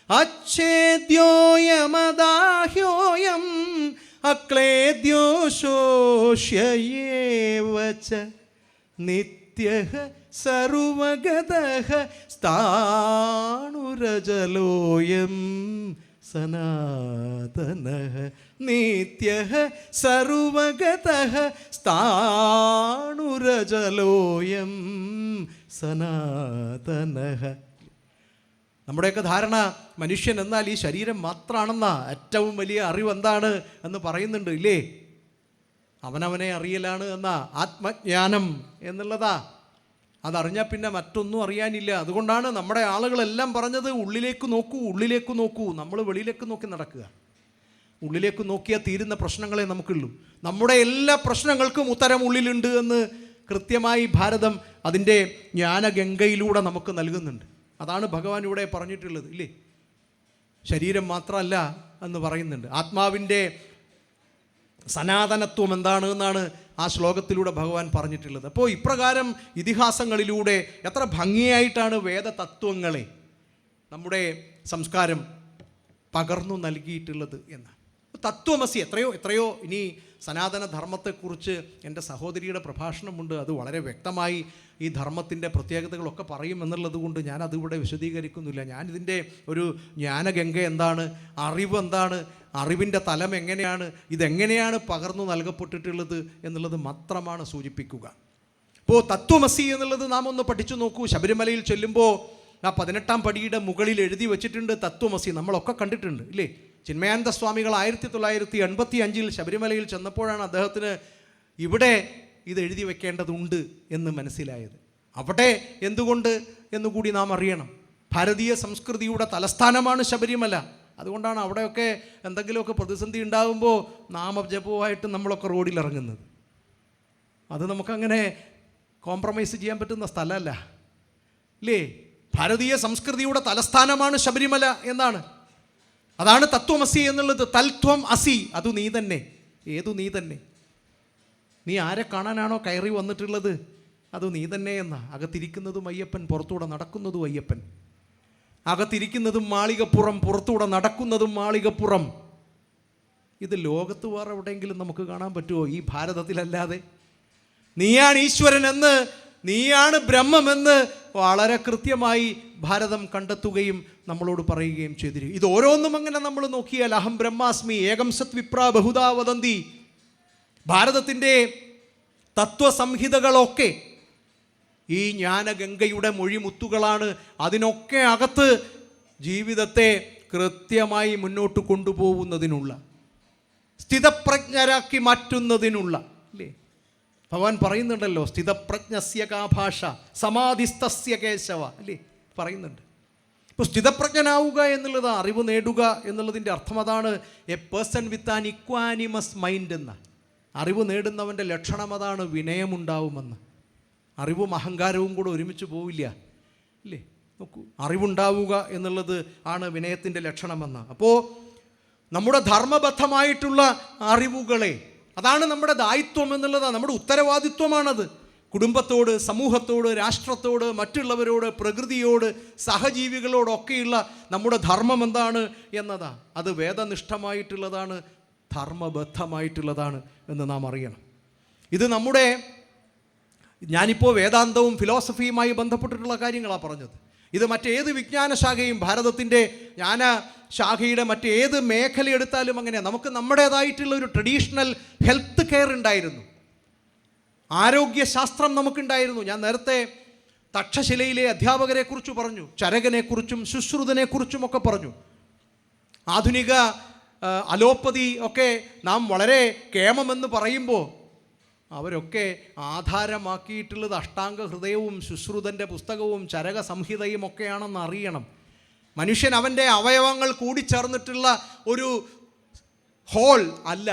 അച്ഛേദ്യോയമദാഹ്യോയം അക്ലേദ്യോ ശോഷ്യയേവ ച നിത്യഃ സർവഗതഃ സ്ഥാണുരജലോയം സനാതനഃ നിത്യഃ സർവഗതഃ സ്ഥാണുരജലോയം സനാതനഃ. നമ്മുടെയൊക്കെ ധാരണ മനുഷ്യൻ എന്നാൽ ഈ ശരീരം മാത്രമാണെന്നാ. ഏറ്റവും വലിയ അറിവ് എന്താണ് എന്ന് പറയുന്നുണ്ട്, ഇല്ലേ? അവനവനെ അറിയലാണ് എന്നാ ആത്മജ്ഞാനം എന്നുള്ളതാ. അതറിഞ്ഞാൽ പിന്നെ മറ്റൊന്നും അറിയാനില്ല. അതുകൊണ്ടാണ് നമ്മുടെ ആളുകളെല്ലാം പറഞ്ഞത് ഉള്ളിലേക്ക് നോക്കൂ, ഉള്ളിലേക്ക് നോക്കൂ. നമ്മൾ വെളിയിലേക്ക് നോക്കി നടക്കുക. ഉള്ളിലേക്ക് നോക്കിയാൽ തീരുന്ന പ്രശ്നങ്ങളെ നമുക്കുള്ളൂ. നമ്മുടെ എല്ലാ പ്രശ്നങ്ങൾക്കും ഉത്തരം ഉള്ളിലുണ്ട് എന്ന് കൃത്യമായി ഭാരതം അതിൻ്റെ ജ്ഞാനഗംഗയിലൂടെ നമുക്ക് നൽകുന്നുണ്ട്. അതാണ് ഭഗവാൻ ഇവിടെ പറഞ്ഞിട്ടുള്ളത്, ഇല്ലേ? ശരീരം മാത്രമല്ല എന്ന് പറയുന്നുണ്ട്. ആത്മാവിൻ്റെ സനാതനത്വം എന്താണ് എന്നാണ് ആ ശ്ലോകത്തിലൂടെ ഭഗവാൻ പറഞ്ഞിട്ടുള്ളത്. അപ്പോൾ ഇപ്രകാരം ഇതിഹാസങ്ങളിലൂടെ എത്ര ഭംഗിയായിട്ടാണ് വേദതത്വങ്ങളെ നമ്മുടെ സംസ്കാരം പകർന്നു നൽകിയിട്ടുള്ളത് എന്ന്. തത്വമസി എത്രയോ ഇനി സനാതനധർമ്മത്തെക്കുറിച്ച് എൻ്റെ സഹോദരിയുടെ പ്രഭാഷണമുണ്ട്. അത് വളരെ വ്യക്തമായി ഈ ധർമ്മത്തിൻ്റെ പ്രത്യേകതകളൊക്കെ പറയും എന്നുള്ളത് കൊണ്ട് ഞാൻ അതിവിടെ വിശദീകരിക്കുന്നില്ല. ഞാനിതിൻ്റെ ഒരു ജ്ഞാനഗംഗ എന്താണ്, അറിവ് എന്താണ്, അറിവിൻ്റെ തലം എങ്ങനെയാണ്, ഇതെങ്ങനെയാണ് പകർന്നു നൽകപ്പെട്ടിട്ടുള്ളത് എന്നുള്ളത് മാത്രമാണ് സൂചിപ്പിക്കുക. ഇപ്പോൾ തത്വമസി എന്നുള്ളത് നാം ഒന്ന് പഠിച്ചു നോക്കൂ. ശബരിമലയിൽ ചെല്ലുമ്പോൾ ആ 18-ാം പടിയുടെ മുകളിൽ എഴുതി വച്ചിട്ടുണ്ട് തത്വമസി. നമ്മളൊക്കെ കണ്ടിട്ടുണ്ട്, ഇല്ലേ? ചിന്മയാനന്ദ സ്വാമികൾ 1985 ശബരിമലയിൽ ചെന്നപ്പോഴാണ് അദ്ദേഹത്തിന് ഇവിടെ ഇത് എഴുതി വെക്കേണ്ടതുണ്ട് എന്ന് മനസ്സിലായത്. അവിടെ എന്തുകൊണ്ട് എന്നുകൂടി നാം അറിയണം. ഭാരതീയ സംസ്കൃതിയുടെ തലസ്ഥാനമാണ് ശബരിമല. അതുകൊണ്ടാണ് അവിടെയൊക്കെ എന്തെങ്കിലുമൊക്കെ പ്രതിസന്ധി ഉണ്ടാകുമ്പോൾ നാമജപവുമായിട്ട് നമ്മളൊക്കെ റോഡിലിറങ്ങുന്നത്. അത് നമുക്കങ്ങനെ കോംപ്രമൈസ് ചെയ്യാൻ പറ്റുന്ന സ്ഥലമല്ല, ഇല്ലേ? ഭാരതീയ സംസ്കൃതിയുടെ തലസ്ഥാനമാണ് ശബരിമല എന്നാണ്. അതാണ് തത്വമസി എന്നുള്ളത്. തൽത്വം അസി, അത് നീ തന്നെ. ഏതു നീ തന്നെ? നീ ആരെ കാണാനാണോ കയറി വന്നിട്ടുള്ളത് അത് നീ തന്നെ എന്നാ. അകത്തിരിക്കുന്നതും അയ്യപ്പൻ, പുറത്തൂടെ നടക്കുന്നതും അയ്യപ്പൻ. അകത്തിരിക്കുന്നതും മാളികപ്പുറം, പുറത്തൂടെ നടക്കുന്നതും മാളികപ്പുറം. ഇത് ലോകത്ത് വേറെ എവിടെയെങ്കിലും നമുക്ക് കാണാൻ പറ്റുമോ? ഈ ഭാരതത്തിലല്ലാതെ. നീയാണ് ഈശ്വരനെന്ന്, നീയാണ് ബ്രഹ്മമെന്ന് വളരെ കൃത്യമായി ഭാരതം കണ്ടെത്തുകയും നമ്മളോട് പറയുകയും ചെയ്തിരിക്കും. ഇത് ഓരോന്നും അങ്ങനെ നമ്മൾ നോക്കിയാൽ അഹം ബ്രഹ്മാസ്മി ഏകം സത് വിപ്രാ ബഹുധാ വദന്തി. ഭാരതത്തിൻ്റെ തത്വസംഹിതകളൊക്കെ ഈ ജ്ഞാനഗംഗയുടെ മൊഴിമുത്തുകളാണ്. അതിനൊക്കെ അകത്ത് ജീവിതത്തെ കൃത്യമായി മുന്നോട്ട് കൊണ്ടുപോകുന്നതിനുള്ള, സ്ഥിതപ്രജ്ഞരാക്കി മാറ്റുന്നതിനുള്ള, അല്ലേ? ഭഗവാൻ പറയുന്നുണ്ടല്ലോ, സ്ഥിതപ്രജ്ഞസ്യ കാ ഭാഷ സമാധിസ്ഥസ്യ കേശവ, അല്ലേ? പറയുന്നുണ്ട്. ഇപ്പോൾ സ്ഥിതപ്രജ്ഞനാവുക എന്നുള്ളത്, അറിവ് നേടുക എന്നുള്ളതിൻ്റെ അർത്ഥം അതാണ്. A person with an equanimous mind എന്ന. അറിവ് നേടുന്നവൻ്റെ ലക്ഷണം അതാണ്, വിനയമുണ്ടാവുമെന്ന്. അറിവും അഹങ്കാരവും കൂടെ ഒരുമിച്ച് പോവില്ല, ഇല്ലേ? നോക്കൂ, അറിവുണ്ടാവുക എന്നുള്ളത് ആണ് വിനയത്തിൻ്റെ ലക്ഷണമെന്ന്. അപ്പോൾ നമ്മുടെ ധർമ്മബദ്ധമായിട്ടുള്ള അറിവുകളെ, അതാണ് നമ്മുടെ ദായിത്വം എന്നുള്ളതാണ്, നമ്മുടെ ഉത്തരവാദിത്വമാണത്. കുടുംബത്തോട്, സമൂഹത്തോട്, രാഷ്ട്രത്തോട്, മറ്റുള്ളവരോട്, പ്രകൃതിയോട്, സഹജീവികളോടൊക്കെയുള്ള നമ്മുടെ ധർമ്മം എന്താണ് എന്നതാണ്. അത് വേദനിഷ്ഠമായിട്ടുള്ളതാണ്, ധർമ്മബദ്ധമായിട്ടുള്ളതാണ് എന്ന് നാം അറിയണം. ഇത് നമ്മുടെ, ഞാനിപ്പോൾ വേദാന്തവും ഫിലോസഫിയുമായി ബന്ധപ്പെട്ടിട്ടുള്ള കാര്യങ്ങളാണ് പറഞ്ഞത്. ഇത് മറ്റേത് വിജ്ഞാന ശാഖയും, ഭാരതത്തിൻ്റെ ജ്ഞാന ശാഖയുടെ മറ്റേത് മേഖല എടുത്താലും അങ്ങനെയാണ്. നമുക്ക് നമ്മുടേതായിട്ടുള്ള ഒരു ട്രഡീഷണൽ ഹെൽത്ത് കെയർ ഉണ്ടായിരുന്നു, ആരോഗ്യശാസ്ത്രം നമുക്കുണ്ടായിരുന്നു. ഞാൻ നേരത്തെ തക്ഷശിലയിലെ അധ്യാപകരെക്കുറിച്ച് പറഞ്ഞു, ചരകനെക്കുറിച്ചും ശുശ്രുതനെക്കുറിച്ചുമൊക്കെ പറഞ്ഞു. ആധുനിക അലോപ്പതി ഒക്കെ നാം വളരെ കേമമെന്ന് പറയുമ്പോൾ അവരൊക്കെ ആധാരമാക്കിയിട്ടുള്ളത് അഷ്ടാംഗ ഹൃദയവും ശുശ്രുതൻ്റെ പുസ്തകവും ചരക സംഹിതയും ഒക്കെയാണെന്ന് അറിയണം. മനുഷ്യൻ അവൻ്റെ അവയവങ്ങൾ കൂടിച്ചേർന്നിട്ടുള്ള ഒരു ഹോൾ അല്ല.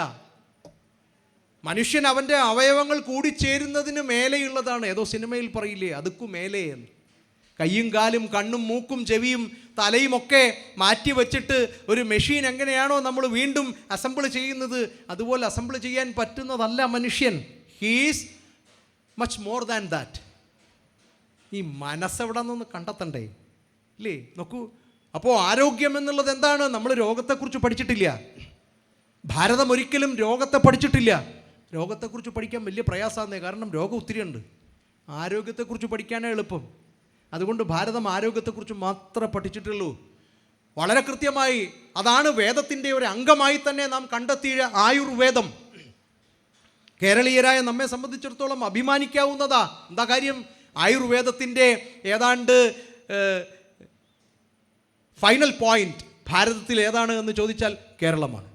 മനുഷ്യൻ അവൻ്റെ അവയവങ്ങൾ കൂടിച്ചേരുന്നതിന് മേലെയുള്ളതാണ്. ഏതോ സിനിമയിൽ പറയില്ലേ, അതുക്കു മേലെ എന്ന്. കയ്യും കാലും കണ്ണും മൂക്കും ചെവിയും തലയും ഒക്കെ മാറ്റി വച്ചിട്ട് ഒരു മെഷീൻ എങ്ങനെയാണോ നമ്മൾ വീണ്ടും അസംബിൾ ചെയ്യുന്നത്, അതുപോലെ അസംബിൾ ചെയ്യാൻ പറ്റുന്നതല്ല മനുഷ്യൻ. He's much more than that. ഈ മനസ്സെവിടെ നിന്ന് കണ്ടെത്തണ്ടേ ഇല്ലേ? നോക്കൂ, അപ്പോൾ ആരോഗ്യം എന്നുള്ളത് എന്താണ്? നമ്മൾ രോഗത്തെക്കുറിച്ച് പഠിച്ചിട്ടില്ല. ഭാരതം ഒരിക്കലും രോഗത്തെ പഠിച്ചിട്ടില്ല. രോഗത്തെക്കുറിച്ച് പഠിക്കാൻ വലിയ പ്രയാസമാണ്, കാരണം രോഗം ഒത്തിരിയുണ്ട്. ആരോഗ്യത്തെക്കുറിച്ച് പഠിക്കാനേ എളുപ്പം. അതുകൊണ്ട് ഭാരതം ആരോഗ്യത്തെക്കുറിച്ച് മാത്രമേ പഠിച്ചിട്ടുള്ളൂ. വളരെ കൃത്യമായി അതാണ് വേദത്തിൻ്റെ ഒരു അംഗമായി തന്നെ നാം കണ്ടെത്തിയ ആയുർവേദം. കേരളീയരായ നമ്മെ സംബന്ധിച്ചിടത്തോളം അഭിമാനിക്കാവുന്നതാ. എന്താ കാര്യം? ആയുർവേദത്തിൻ്റെ ഏതാണ്ട് ഫൈനൽ പോയിന്റ് ഭാരതത്തിൽ ഏതാണ് എന്ന് ചോദിച്ചാൽ കേരളമാണ്.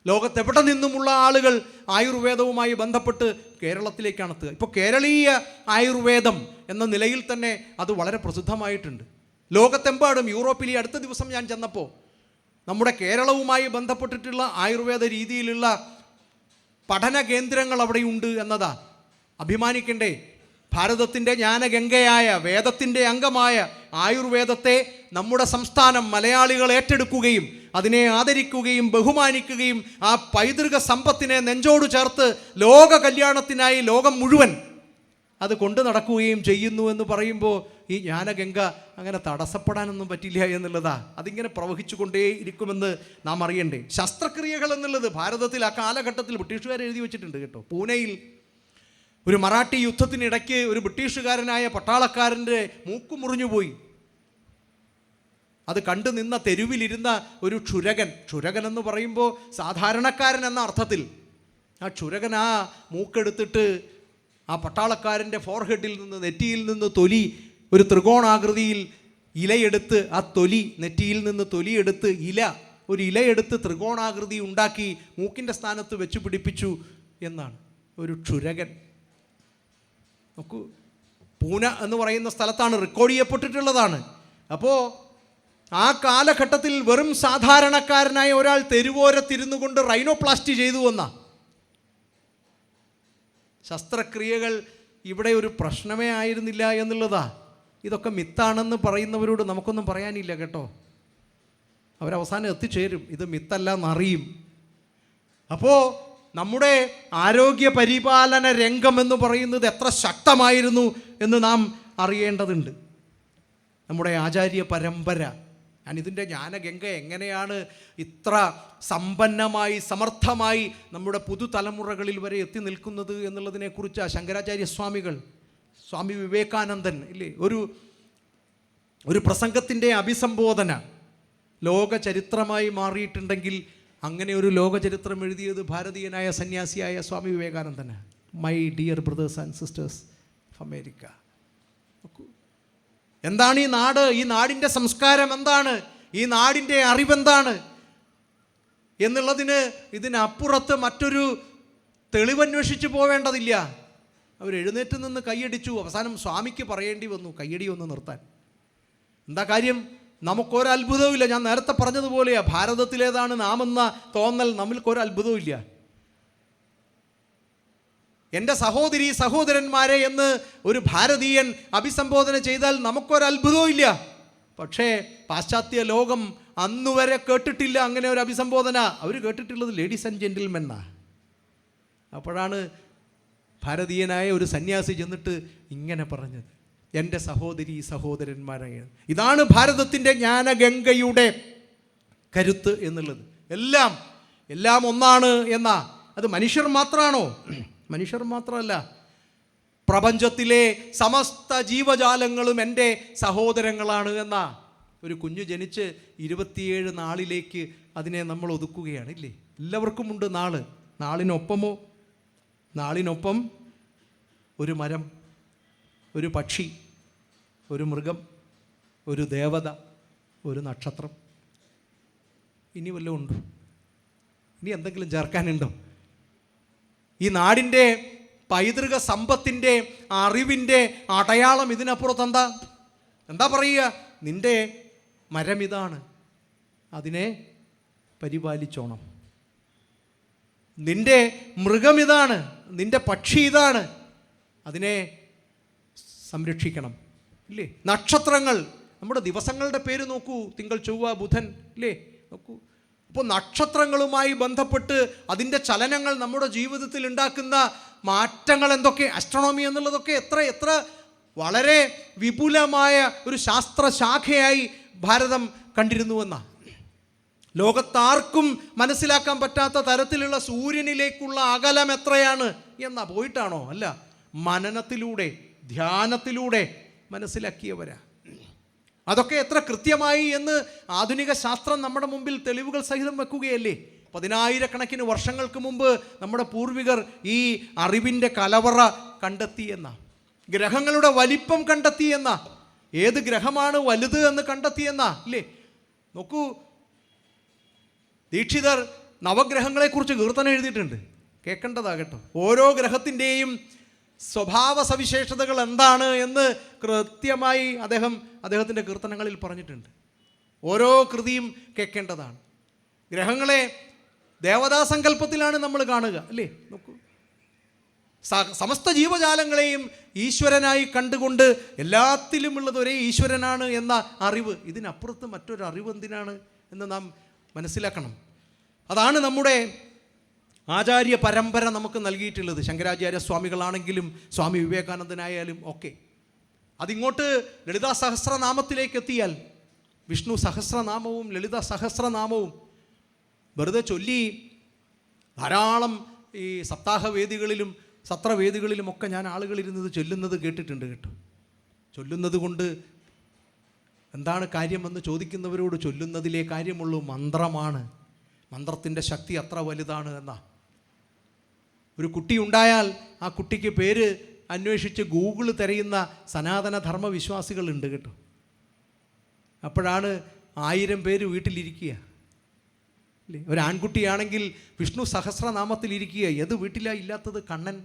ലോകത്തെവിടെ നിന്നുമുള്ള ആളുകൾ ആയുർവേദവുമായി ബന്ധപ്പെട്ട് കേരളത്തിലേക്കാണ് എത്തുക. ഇപ്പോൾ കേരളീയ ആയുർവേദം എന്ന നിലയിൽ തന്നെ അത് വളരെ പ്രസിദ്ധമായിട്ടുണ്ട് ലോകത്തെമ്പാടും. യൂറോപ്പിൽ ഈ അടുത്ത ദിവസം ഞാൻ ചെന്നപ്പോൾ നമ്മുടെ കേരളവുമായി ബന്ധപ്പെട്ടിട്ടുള്ള ആയുർവേദ രീതിയിലുള്ള പഠന കേന്ദ്രങ്ങൾ അവിടെയുണ്ട് എന്നതാ. അഭിമാനിക്കണ്ടേ? ഭാരതത്തിൻ്റെ ജ്ഞാനഗംഗയായ വേദത്തിൻ്റെ അംഗമായ ആയുർവേദത്തെ നമ്മുടെ സംസ്ഥാനം മലയാളികൾ ഏറ്റെടുക്കുകയും അതിനെ ആദരിക്കുകയും ബഹുമാനിക്കുകയും ആ പൈതൃക സമ്പത്തിനെ നെഞ്ചോട് ചേർത്ത് ലോക കല്യാണത്തിനായി ലോകം മുഴുവൻ അത് കൊണ്ടു നടക്കുകയും ചെയ്യുന്നു എന്ന് പറയുമ്പോൾ ഈ ജ്ഞാനഗംഗ അങ്ങനെ തടസ്സപ്പെടാനൊന്നും പറ്റില്ല എന്നുള്ളതാ. അതിങ്ങനെ പ്രവഹിച്ചു കൊണ്ടേ ഇരിക്കുമെന്ന് നാം അറിയണ്ടേ. ശസ്ത്രക്രിയകൾ എന്നുള്ളത് ഭാരതത്തിൽ ആ കാലഘട്ടത്തിൽ ബ്രിട്ടീഷുകാർ എഴുതി വെച്ചിട്ടുണ്ട് കേട്ടോ. പൂനെയിൽ ഒരു മറാഠി യുദ്ധത്തിനിടയ്ക്ക് ഒരു ബ്രിട്ടീഷുകാരനായ പട്ടാളക്കാരൻ്റെ മൂക്ക് മുറിഞ്ഞുപോയി. അത് കണ്ടു നിന്ന തെരുവിലിരുന്ന ഒരു ക്ഷുരകൻ എന്ന് പറയുമ്പോൾ സാധാരണക്കാരൻ എന്ന അർത്ഥത്തിൽ, ആ ക്ഷുരകൻ ആ മൂക്കെടുത്തിട്ട് ആ പട്ടാളക്കാരൻ്റെ ഫോർഹെഡിൽ നിന്ന്, നെറ്റിയിൽ നിന്ന് തൊലി ഒരു ത്രികോണാകൃതിയിൽ ഇലയെടുത്ത്, ആ തൊലി നെറ്റിയിൽ നിന്ന് തൊലിയെടുത്ത് ഒരു ഇലയെടുത്ത് ത്രികോണാകൃതി ഉണ്ടാക്കി മൂക്കിൻ്റെ സ്ഥാനത്ത് വെച്ച് പിടിപ്പിച്ചു എന്നാണ്. ഒരു ക്ഷുരകൻ. നോക്കൂ, പൂന എന്ന് പറയുന്ന സ്ഥലത്താണ് റെക്കോർഡ് ചെയ്യപ്പെട്ടിട്ടുള്ളതാണ്. അപ്പോൾ ആ കാലഘട്ടത്തിൽ വെറും സാധാരണക്കാരനായ ഒരാൾ തെരുവോരത്തിരുന്നു കൊണ്ട് റൈനോപ്ലാസ്റ്റി ചെയ്തു വന്ന ശസ്ത്രക്രിയകൾ ഇവിടെ ഒരു പ്രശ്നമേ ആയിരുന്നില്ല എന്നുള്ളതാ. ഇതൊക്കെ മിത്താണെന്ന് പറയുന്നവരോട് നമുക്കൊന്നും പറയാനില്ല കേട്ടോ. അവരവസാനം എത്തിച്ചേരും, ഇത് മിത്തല്ല എന്നറിയും. അപ്പോൾ നമ്മുടെ ആരോഗ്യ പരിപാലന രംഗം എന്ന് പറയുന്നത് എത്ര ശക്തമായിരുന്നു എന്ന് നാം അറിയേണ്ടതുണ്ട്. നമ്മുടെ ആചാര്യ പരമ്പര, ഞാനിതിൻ്റെ ജ്ഞാനഗംഗ എങ്ങനെയാണ് ഇത്ര സമ്പന്നമായി സമർത്ഥമായി നമ്മുടെ പുതുതലമുറകളിൽ വരെ എത്തി നിൽക്കുന്നത് എന്നുള്ളതിനെക്കുറിച്ച് ശങ്കരാചാര്യ സ്വാമി വിവേകാനന്ദൻ ഇല്ലേ ഒരു പ്രസംഗത്തിൻ്റെ അഭിസംബോധന ലോക ചരിത്രമായി മാറിയിട്ടുണ്ടെങ്കിൽ അങ്ങനെ ഒരു ലോകചരിത്രം എഴുതിയത് ഭാരതീയനായ സന്യാസിയായ സ്വാമി വിവേകാനന്ദനാണ്. My dear brothers and sisters of America. എന്താണ് ഈ നാട്? ഈ നാടിൻ്റെ സംസ്കാരം എന്താണ്? ഈ നാടിൻ്റെ അറിവെന്താണ് എന്നുള്ളതിന് ഇതിനപ്പുറത്ത് മറ്റൊരു തെളിവന്വേഷിച്ച് പോവേണ്ടതില്ല. അവർ എഴുന്നേറ്റ് നിന്ന് കൈയടിച്ചു. അവസാനം സ്വാമിക്ക് പറയേണ്ടി വന്നു കൈയടി ഒന്ന് നിർത്താൻ. എന്താ കാര്യം? നമുക്കൊരത്ഭുതവുമില്ല. ഞാൻ നേരത്തെ പറഞ്ഞതുപോലെയാണ്, ഭാരതത്തിലേതാണ് നാം എന്ന തോന്നൽ നമ്മൾക്കൊരത്ഭുതവുമില്ല. എൻ്റെ സഹോദരന്മാരെ എന്ന് ഒരു ഭാരതീയൻ അഭിസംബോധന ചെയ്താൽ നമുക്കൊരത്ഭുതവും ഇല്ല. പക്ഷേ പാശ്ചാത്യ ലോകം അന്നുവരെ കേട്ടിട്ടില്ല അങ്ങനെ ഒരു അഭിസംബോധന. അവർ കേട്ടിട്ടുള്ളത് ലേഡീസ് ആൻഡ് ജെൻറ്റിൽമെൻ എന്നാണ്. അപ്പോഴാണ് ഭാരതീയനായ ഒരു സന്യാസി ചെന്നിട്ട് ഇങ്ങനെ പറഞ്ഞത്, എൻ്റെ സഹോദരി സഹോദരന്മാരായ, ഇതാണ് ഭാരതത്തിൻ്റെ ജ്ഞാനഗംഗയുടെ കരുത്ത് എന്നുള്ളത്. എല്ലാം എല്ലാം ഒന്നാണ് എന്നാ. അത് മനുഷ്യർ മാത്രമാണോ? മനുഷ്യർ മാത്രമല്ല, പ്രപഞ്ചത്തിലെ സമസ്ത ജീവജാലങ്ങളും എൻ്റെ സഹോദരങ്ങളാണ് എന്നാ. ഒരു കുഞ്ഞ് ജനിച്ച് 27 നാളിലേക്ക് അതിനെ നമ്മൾ ഒതുക്കുകയാണ്, ഇല്ലേ? എല്ലാവർക്കുമുണ്ട് നാള്. നാളിനൊപ്പം ഒരു മരം, ഒരു പക്ഷി, ഒരു മൃഗം, ഒരു ദേവത, ഒരു നക്ഷത്രം. ഇനി വല്ലതും ഉണ്ടോ? ഇനി എന്തെങ്കിലും ചേർക്കാനുണ്ടോ? ഈ നാടിൻ്റെ പൈതൃക സമ്പത്തിൻ്റെ അറിവിൻ്റെ അടയാളം ഇതിനപ്പുറത്ത് എന്താ പറയുക? നിൻ്റെ മരം ഇതാണ്, അതിനെ പരിപാലിച്ചോണം. നിൻ്റെ മൃഗം ഇതാണ്, നിൻ്റെ പക്ഷി ഇതാണ്, അതിനെ സംരക്ഷിക്കണം, ഇല്ലേ? നക്ഷത്രങ്ങൾ, നമ്മുടെ ദിവസങ്ങളുടെ പേര് നോക്കൂ, തിങ്കൾ, ചൊവ്വ, ബുധൻ, ഇല്ലേ? നോക്കൂ. അപ്പോൾ നക്ഷത്രങ്ങളുമായി ബന്ധപ്പെട്ട് അതിൻ്റെ ചലനങ്ങൾ നമ്മുടെ ജീവിതത്തിൽ ഉണ്ടാക്കുന്ന മാറ്റങ്ങൾ എന്തൊക്കെ, ആസ്ട്രോണമി എന്നുള്ളതൊക്കെ എത്ര വളരെ വിപുലമായ ഒരു ശാസ്ത്രശാഖയായി ഭാരതം കണ്ടിരുന്നുവെന്നാണ്. ലോകത്താർക്കും മനസ്സിലാക്കാൻ പറ്റാത്ത തരത്തിലുള്ള സൂര്യനിലേക്കുള്ള അകലം എത്രയാണ് എന്നാ. പോയിട്ടാണോ? അല്ല, മനനത്തിലൂടെ, ധ്യാനത്തിലൂടെ മനസ്സിലാക്കിയവരാ. അതൊക്കെ എത്ര കൃത്യമായി എന്ന് ആധുനിക ശാസ്ത്രം നമ്മുടെ മുമ്പിൽ തെളിവുകൾ സഹിതം വെക്കുകയല്ലേ. 10,000-കണക്കിന് വർഷങ്ങൾക്ക് മുമ്പ് നമ്മുടെ പൂർവികർ ഈ അറിവിൻ്റെ കലവറ കണ്ടെത്തിയെന്ന, ഗ്രഹങ്ങളുടെ വലിപ്പം കണ്ടെത്തിയെന്ന, ഏത് ഗ്രഹമാണ് വലുത് എന്ന് കണ്ടെത്തിയെന്ന, ഇല്ലേ? നോക്കൂ, ദീക്ഷിതർ നവഗ്രഹങ്ങളെക്കുറിച്ച് കീർത്തനം എഴുതിയിട്ടുണ്ട്, കേൾക്കേണ്ടതാകട്ടോ. ഓരോ ഗ്രഹത്തിൻ്റെയും സ്വഭാവ സവിശേഷതകൾ എന്താണ് എന്ന് കൃത്യമായി അദ്ദേഹത്തിൻ്റെ കീർത്തനങ്ങളിൽ പറഞ്ഞിട്ടുണ്ട്. ഓരോ കൃതിയും കേൾക്കേണ്ടതാണ്. ഗ്രഹങ്ങളെ ദേവതാസങ്കല്പത്തിലാണ് നമ്മൾ കാണുക, അല്ലേ? നോക്കൂ, സമസ്ത ജീവജാലങ്ങളെയും ഈശ്വരനായി കണ്ടുകൊണ്ട് എല്ലാത്തിലുമുള്ളത് ഒരേ ഈശ്വരനാണ് എന്ന അറിവ്, ഇതിനപ്പുറത്ത് മറ്റൊരു അറിവ് എന്തിനാണ് എന്ന് നാം മനസ്സിലാക്കണം. അതാണ് നമ്മുടെ ആചാര്യ പരമ്പര നമുക്ക് നൽകിയിട്ടുള്ളത്. ശങ്കരാചാര്യ സ്വാമികളാണെങ്കിലും സ്വാമി വിവേകാനന്ദനായാലും ഒക്കെ. അതിങ്ങോട്ട് ലളിതാ സഹസ്രനാമത്തിലേക്ക് എത്തിയാൽ, വിഷ്ണു സഹസ്രനാമവും ലളിതാ സഹസ്രനാമവും വെറുതെ ചൊല്ലി ധാരാളം ഈ സപ്താഹവേദികളിലും സത്രവേദികളിലുമൊക്കെ ഞാൻ ആളുകളിരുന്നത് ചൊല്ലുന്നത് കേട്ടിട്ടുണ്ട് കേട്ടോ. ചൊല്ലുന്നത് കൊണ്ട് എന്താണ് കാര്യമെന്ന് ചോദിക്കുന്നവരോട് ചൊല്ലുന്നതിലേ കാര്യമുള്ളൂ. മന്ത്രമാണ്, മന്ത്രത്തിൻ്റെ ശക്തി അത്ര വലുതാണ് എന്നാ. ഒരു കുട്ടി ഉണ്ടായാൽ ആ കുട്ടിക്ക് പേര് അന്വേഷിച്ച് ഗൂഗിൾ തിരയുന്ന സനാതന ധർമ്മ വിശ്വാസികളുണ്ട് കേട്ടോ. അപ്പോഴാണ് 1000 പേര് വീട്ടിലിരിക്കുക, അല്ലേ? ഒരു ആൺകുട്ടിയാണെങ്കിൽ വിഷ്ണു സഹസ്രനാമത്തിലിരിക്കുക. ഏത് വീട്ടിലാണ് ഇല്ലാത്തത് കണ്ണൻ?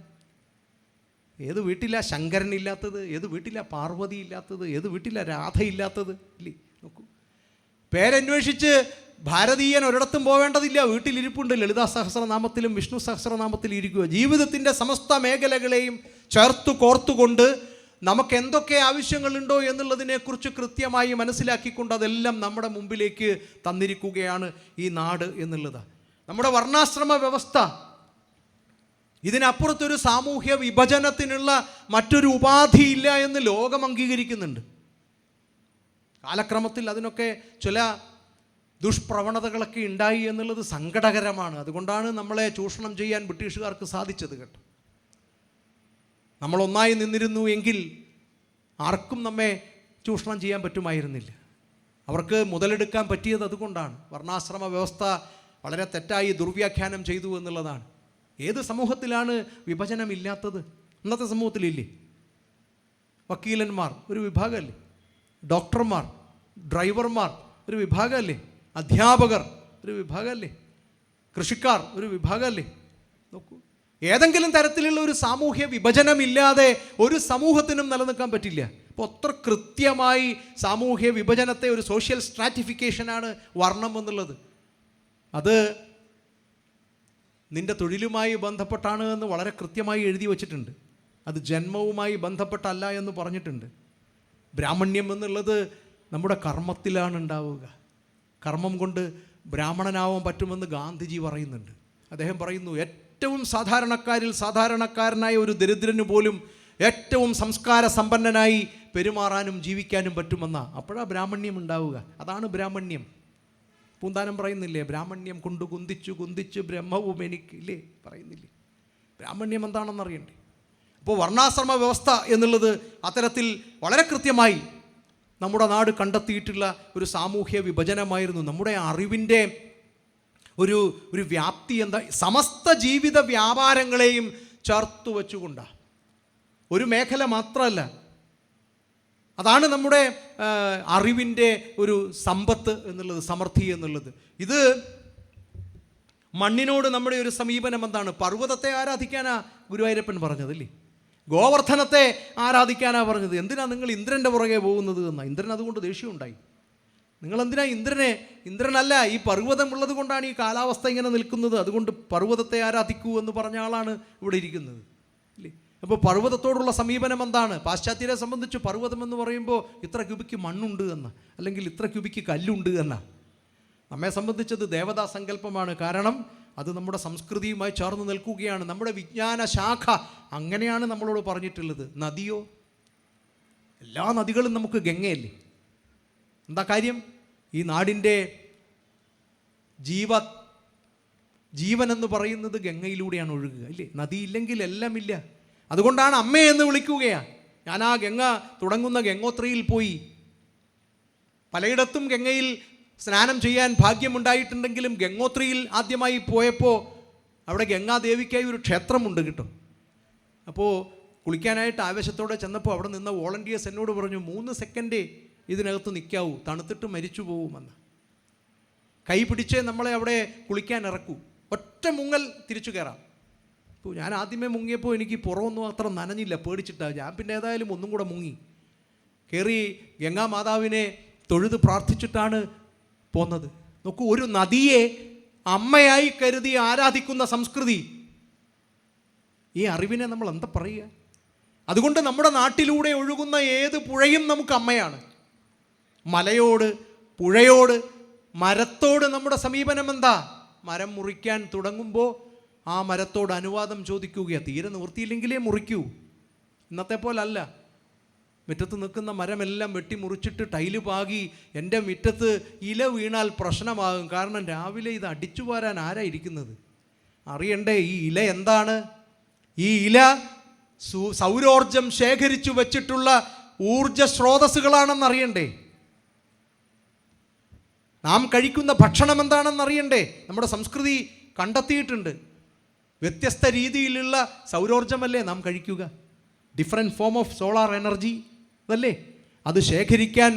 ഏത് വീട്ടിലാണ് ശങ്കരൻ ഇല്ലാത്തത്? ഏത് വീട്ടിലാണ് പാർവതി ഇല്ലാത്തത്? ഏത് വീട്ടിലാണ് രാധ ഇല്ലാത്തത്? ഇല്ലേ? നോക്കൂ, പേരന്വേഷിച്ച് ഭാരതീയൻ ഒരിടത്തും പോവേണ്ടതില്ല, വീട്ടിലിരിപ്പുണ്ട്. ലളിതാ സഹസ്രനാമത്തിലും വിഷ്ണു സഹസ്രനാമത്തിലും ഇരിക്കുക. ജീവിതത്തിൻ്റെ സമസ്ത മേഖലകളെയും ചേർത്ത് കോർത്തുകൊണ്ട് നമുക്ക് എന്തൊക്കെ ആവശ്യങ്ങളുണ്ടോ എന്നുള്ളതിനെക്കുറിച്ച് കൃത്യമായി മനസ്സിലാക്കിക്കൊണ്ട് അതെല്ലാം നമ്മുടെ മുമ്പിലേക്ക് തന്നിരിക്കുകയാണ് ഈ നാട് എന്നുള്ളത്. നമ്മുടെ വർണ്ണാശ്രമ വ്യവസ്ഥ, ഇതിനപ്പുറത്തൊരു സാമൂഹ്യ വിഭജനത്തിനുള്ള മറ്റൊരു ഉപാധിയില്ല എന്ന് ലോകം അംഗീകരിക്കുന്നുണ്ട്. കാലക്രമത്തിൽ അതിനൊക്കെ ചില ദുഷ്പ്രവണതകളൊക്കെ ഉണ്ടായി എന്നുള്ളത് സങ്കടകരമാണ്. അതുകൊണ്ടാണ് നമ്മളെ ചൂഷണം ചെയ്യാൻ ബ്രിട്ടീഷുകാർക്ക് സാധിച്ചത് കേട്ടോ. നമ്മളൊന്നായി നിന്നിരുന്നു എങ്കിൽ ആർക്കും നമ്മെ ചൂഷണം ചെയ്യാൻ പറ്റുമായിരുന്നില്ല. അവർക്ക് മുതലെടുക്കാൻ പറ്റിയത് അതുകൊണ്ടാണ്. വർണ്ണാശ്രമ വ്യവസ്ഥ വളരെ തെറ്റായി ദുർവ്യാഖ്യാനം ചെയ്തു എന്നുള്ളതാണ്. ഏത് സമൂഹത്തിലാണ് വിഭജനമില്ലാത്തത്? ഇന്നത്തെ സമൂഹത്തിലില്ലേ? വക്കീലന്മാർ ഒരു വിഭാഗമല്ലേ? ഡോക്ടർമാർ, ഡ്രൈവർമാർ ഒരു വിഭാഗമല്ലേ? അധ്യാപകർ ഒരു വിഭാഗമല്ലേ? കൃഷിക്കാർ ഒരു വിഭാഗമല്ലേ? നോക്കൂ, ഏതെങ്കിലും തരത്തിലുള്ള ഒരു സാമൂഹ്യ വിഭജനമില്ലാതെ ഒരു സമൂഹത്തിനും നിലനിൽക്കാൻ പറ്റില്ല. അപ്പോൾ അത്ര കൃത്യമായി സാമൂഹ്യ വിഭജനത്തെ, ഒരു സോഷ്യൽ സ്ട്രാറ്റിഫിക്കേഷനാണ് വർണ്ണം എന്നുള്ളത്. അത് നിൻ്റെ തൊഴിലുമായി ബന്ധപ്പെട്ടാണ് എന്ന് വളരെ കൃത്യമായി എഴുതി വച്ചിട്ടുണ്ട്. അത് ജന്മവുമായി ബന്ധപ്പെട്ടല്ല എന്ന് പറഞ്ഞിട്ടുണ്ട്. ബ്രാഹ്മണ്യം എന്നുള്ളത് നമ്മുടെ കർമ്മത്തിലാണ് ഉണ്ടാവുക. കർമ്മം കൊണ്ട് ബ്രാഹ്മണനാവാൻ പറ്റുമെന്ന് ഗാന്ധിജി പറയുന്നുണ്ട്. അദ്ദേഹം പറയുന്നു, ഏറ്റവും സാധാരണക്കാരിൽ സാധാരണക്കാരനായ ഒരു ദരിദ്രന് പോലും ഏറ്റവും സംസ്കാര സമ്പന്നനായി പെരുമാറാനും ജീവിക്കാനും പറ്റുമെന്ന. അപ്പോഴാണ് ബ്രാഹ്മണ്യം ഉണ്ടാവുക. അതാണ് ബ്രാഹ്മണ്യം. പൂന്താനം പറയുന്നില്ലേ, ബ്രാഹ്മണ്യം കൊണ്ട് കുന്തിച്ചു കുന്തിച്ചു ബ്രഹ്മവും എനിക്ക്, ഇല്ലേ പറയുന്നില്ലേ? ബ്രാഹ്മണ്യം എന്താണെന്ന് അറിയണ്ടേ? അപ്പോൾ വർണ്ണാശ്രമ വ്യവസ്ഥ എന്നുള്ളത് അത്തരത്തിൽ വളരെ കൃത്യമായി നമ്മുടെ നാട് കണ്ടെത്തിയിട്ടുള്ള ഒരു സാമൂഹ്യ വിഭജനമായിരുന്നു. നമ്മുടെ അറിവിൻ്റെ ഒരു വ്യാപ്തി എന്താ? സമസ്ത ജീവിത വ്യാപാരങ്ങളെയും ചേർത്ത് വെച്ചുകൊണ്ടാണ്. ഒരു മേഖല മാത്രമല്ല. അതാണ് നമ്മുടെ അറിവിൻ്റെ ഒരു സമ്പത്ത് എന്നുള്ളത്, സമൃദ്ധി എന്നുള്ളത്. ഇത് മണ്ണിനോട് നമ്മുടെ ഒരു സമീപനം എന്താണ്? പർവ്വതത്തെ ആരാധിക്കാനാ ഗുരുവായൂരപ്പൻ പറഞ്ഞതല്ലേ? ഗോവർദ്ധനത്തെ ആരാധിക്കാനാ പറഞ്ഞത്. എന്തിനാ നിങ്ങൾ ഇന്ദ്രൻ്റെ പുറകെ പോകുന്നത് എന്നാ? ഇന്ദ്രൻ അതുകൊണ്ട് ദേഷ്യമുണ്ടായി. നിങ്ങളെന്തിനാ ഇന്ദ്രനല്ല, ഈ പർവ്വതം ഉള്ളത് കൊണ്ടാണ് ഈ കാലാവസ്ഥ ഇങ്ങനെ നിൽക്കുന്നത്, അതുകൊണ്ട് പർവ്വതത്തെ ആരാധിക്കൂ എന്ന് പറഞ്ഞ ആളാണ് ഇവിടെ ഇരിക്കുന്നത്, ഇല്ലേ? അപ്പോൾ പർവ്വതത്തോടുള്ള സമീപനം എന്താണ്? പാശ്ചാത്യരെ സംബന്ധിച്ച് പർവ്വതം എന്ന് പറയുമ്പോൾ ഇത്ര ക്യൂബിക്ക് മണ്ണുണ്ട് എന്ന്, അല്ലെങ്കിൽ ഇത്ര ക്യൂബിക്ക് കല്ലുണ്ട് എന്ന. നമ്മെ സംബന്ധിച്ചത് ദേവതാ സങ്കല്പമാണ്. കാരണം അത് നമ്മുടെ സംസ്കൃതിയുമായി ചേർന്ന് നിൽക്കുകയാണ്. നമ്മുടെ വിജ്ഞാന ശാഖ അങ്ങനെയാണ് നമ്മളോട് പറഞ്ഞിട്ടുള്ളത്. നദിയോ? എല്ലാ നദികളും നമുക്ക് ഗംഗയല്ലേ? എന്താ കാര്യം? ഈ നാടിൻ്റെ ജീവൻ എന്ന് പറയുന്നത് ഗംഗയിലൂടെയാണ് ഒഴുകുക, ഇല്ലേ? നദിയില്ലെങ്കിൽ എല്ലാം ഇല്ല. അതുകൊണ്ടാണ് അമ്മയെന്ന് വിളിക്കുകയാണ്. ഞാൻ ആ ഗംഗ തുടങ്ങുന്ന ഗംഗോത്രിയിൽ പോയി. പലയിടത്തും ഗംഗയിൽ സ്നാനം ചെയ്യാൻ ഭാഗ്യമുണ്ടായിട്ടുണ്ടെങ്കിലും ഗംഗോത്രിയിൽ ആദ്യമായി പോയപ്പോൾ അവിടെ ഗംഗാദേവിക്കായി ഒരു ക്ഷേത്രമുണ്ട് കിട്ടും. അപ്പോൾ കുളിക്കാനായിട്ട് ആവേശത്തോടെ ചെന്നപ്പോൾ അവിടെ നിന്ന വോളണ്ടിയേഴ്സ് എന്നോട് പറഞ്ഞു, 3 സെക്കൻഡേ ഇതിനകത്ത് നിൽക്കാവൂ, തണുത്തിട്ട് മരിച്ചു പോകുമെന്ന്. കൈ പിടിച്ചേ നമ്മളെ അവിടെ കുളിക്കാൻ ഇറക്കൂ, ഒറ്റ മുങ്ങൽ തിരിച്ചു കയറാം. ഇപ്പോൾ ഞാൻ ആദ്യമേ മുങ്ങിയപ്പോൾ എനിക്ക് പുറമൊന്നും അത്ര നനഞ്ഞില്ല, പേടിച്ചിട്ടാണ്. ഞാൻ പിന്നെ ഏതായാലും ഒന്നും കൂടെ മുങ്ങി കയറി ഗംഗാമാതാവിനെ തൊഴുത് പ്രാർത്ഥിച്ചിട്ടാണ് പോന്നത്. നോക്കൂ, ഒരു നദിയെ അമ്മയായി കരുതി ആരാധിക്കുന്ന സംസ്കൃതി. ഈ അറിവിനെ നമ്മൾ എന്താ പറയുക? അതുകൊണ്ട് നമ്മുടെ നാട്ടിലൂടെ ഒഴുകുന്ന ഏത് പുഴയും നമുക്ക് അമ്മയാണ്. മലയോട്, പുഴയോട്, മരത്തോട് നമ്മുടെ സമീപനം എന്താ? മരം മുറിക്കാൻ തുടങ്ങുമ്പോൾ ആ മരത്തോട് അനുവാദം ചോദിക്കുകയാണ്. തീരെ നിവൃത്തിയില്ലെങ്കിലേ മുറിക്കൂ. ഇന്നത്തെ പോലല്ല. മുറ്റത്ത് നിൽക്കുന്ന മരമെല്ലാം വെട്ടി മുറിച്ചിട്ട് ടൈല് പാകി. എൻ്റെ മുറ്റത്ത് ഇല വീണാൽ പ്രശ്നമാകും. കാരണം രാവിലെ ഇത് അടിച്ചു പോരാൻ ആരാ ഇരിക്കുന്നത്? അറിയണ്ടേ ഈ ഇല എന്താണ്? ഈ ഇല സൗരോർജം ശേഖരിച്ചു വച്ചിട്ടുള്ള ഊർജ സ്രോതസ്സുകളാണെന്നറിയണ്ടേ? നാം കഴിക്കുന്ന ഭക്ഷണം എന്താണെന്നറിയണ്ടേ? നമ്മുടെ സംസ്കൃതി കണ്ടെത്തിയിട്ടുണ്ട്. വ്യത്യസ്ത രീതിയിലുള്ള സൗരോർജമല്ലേ നാം കഴിക്കുക? Different form of solar energy അതല്ലേ? അത് ശേഖരിക്കാൻ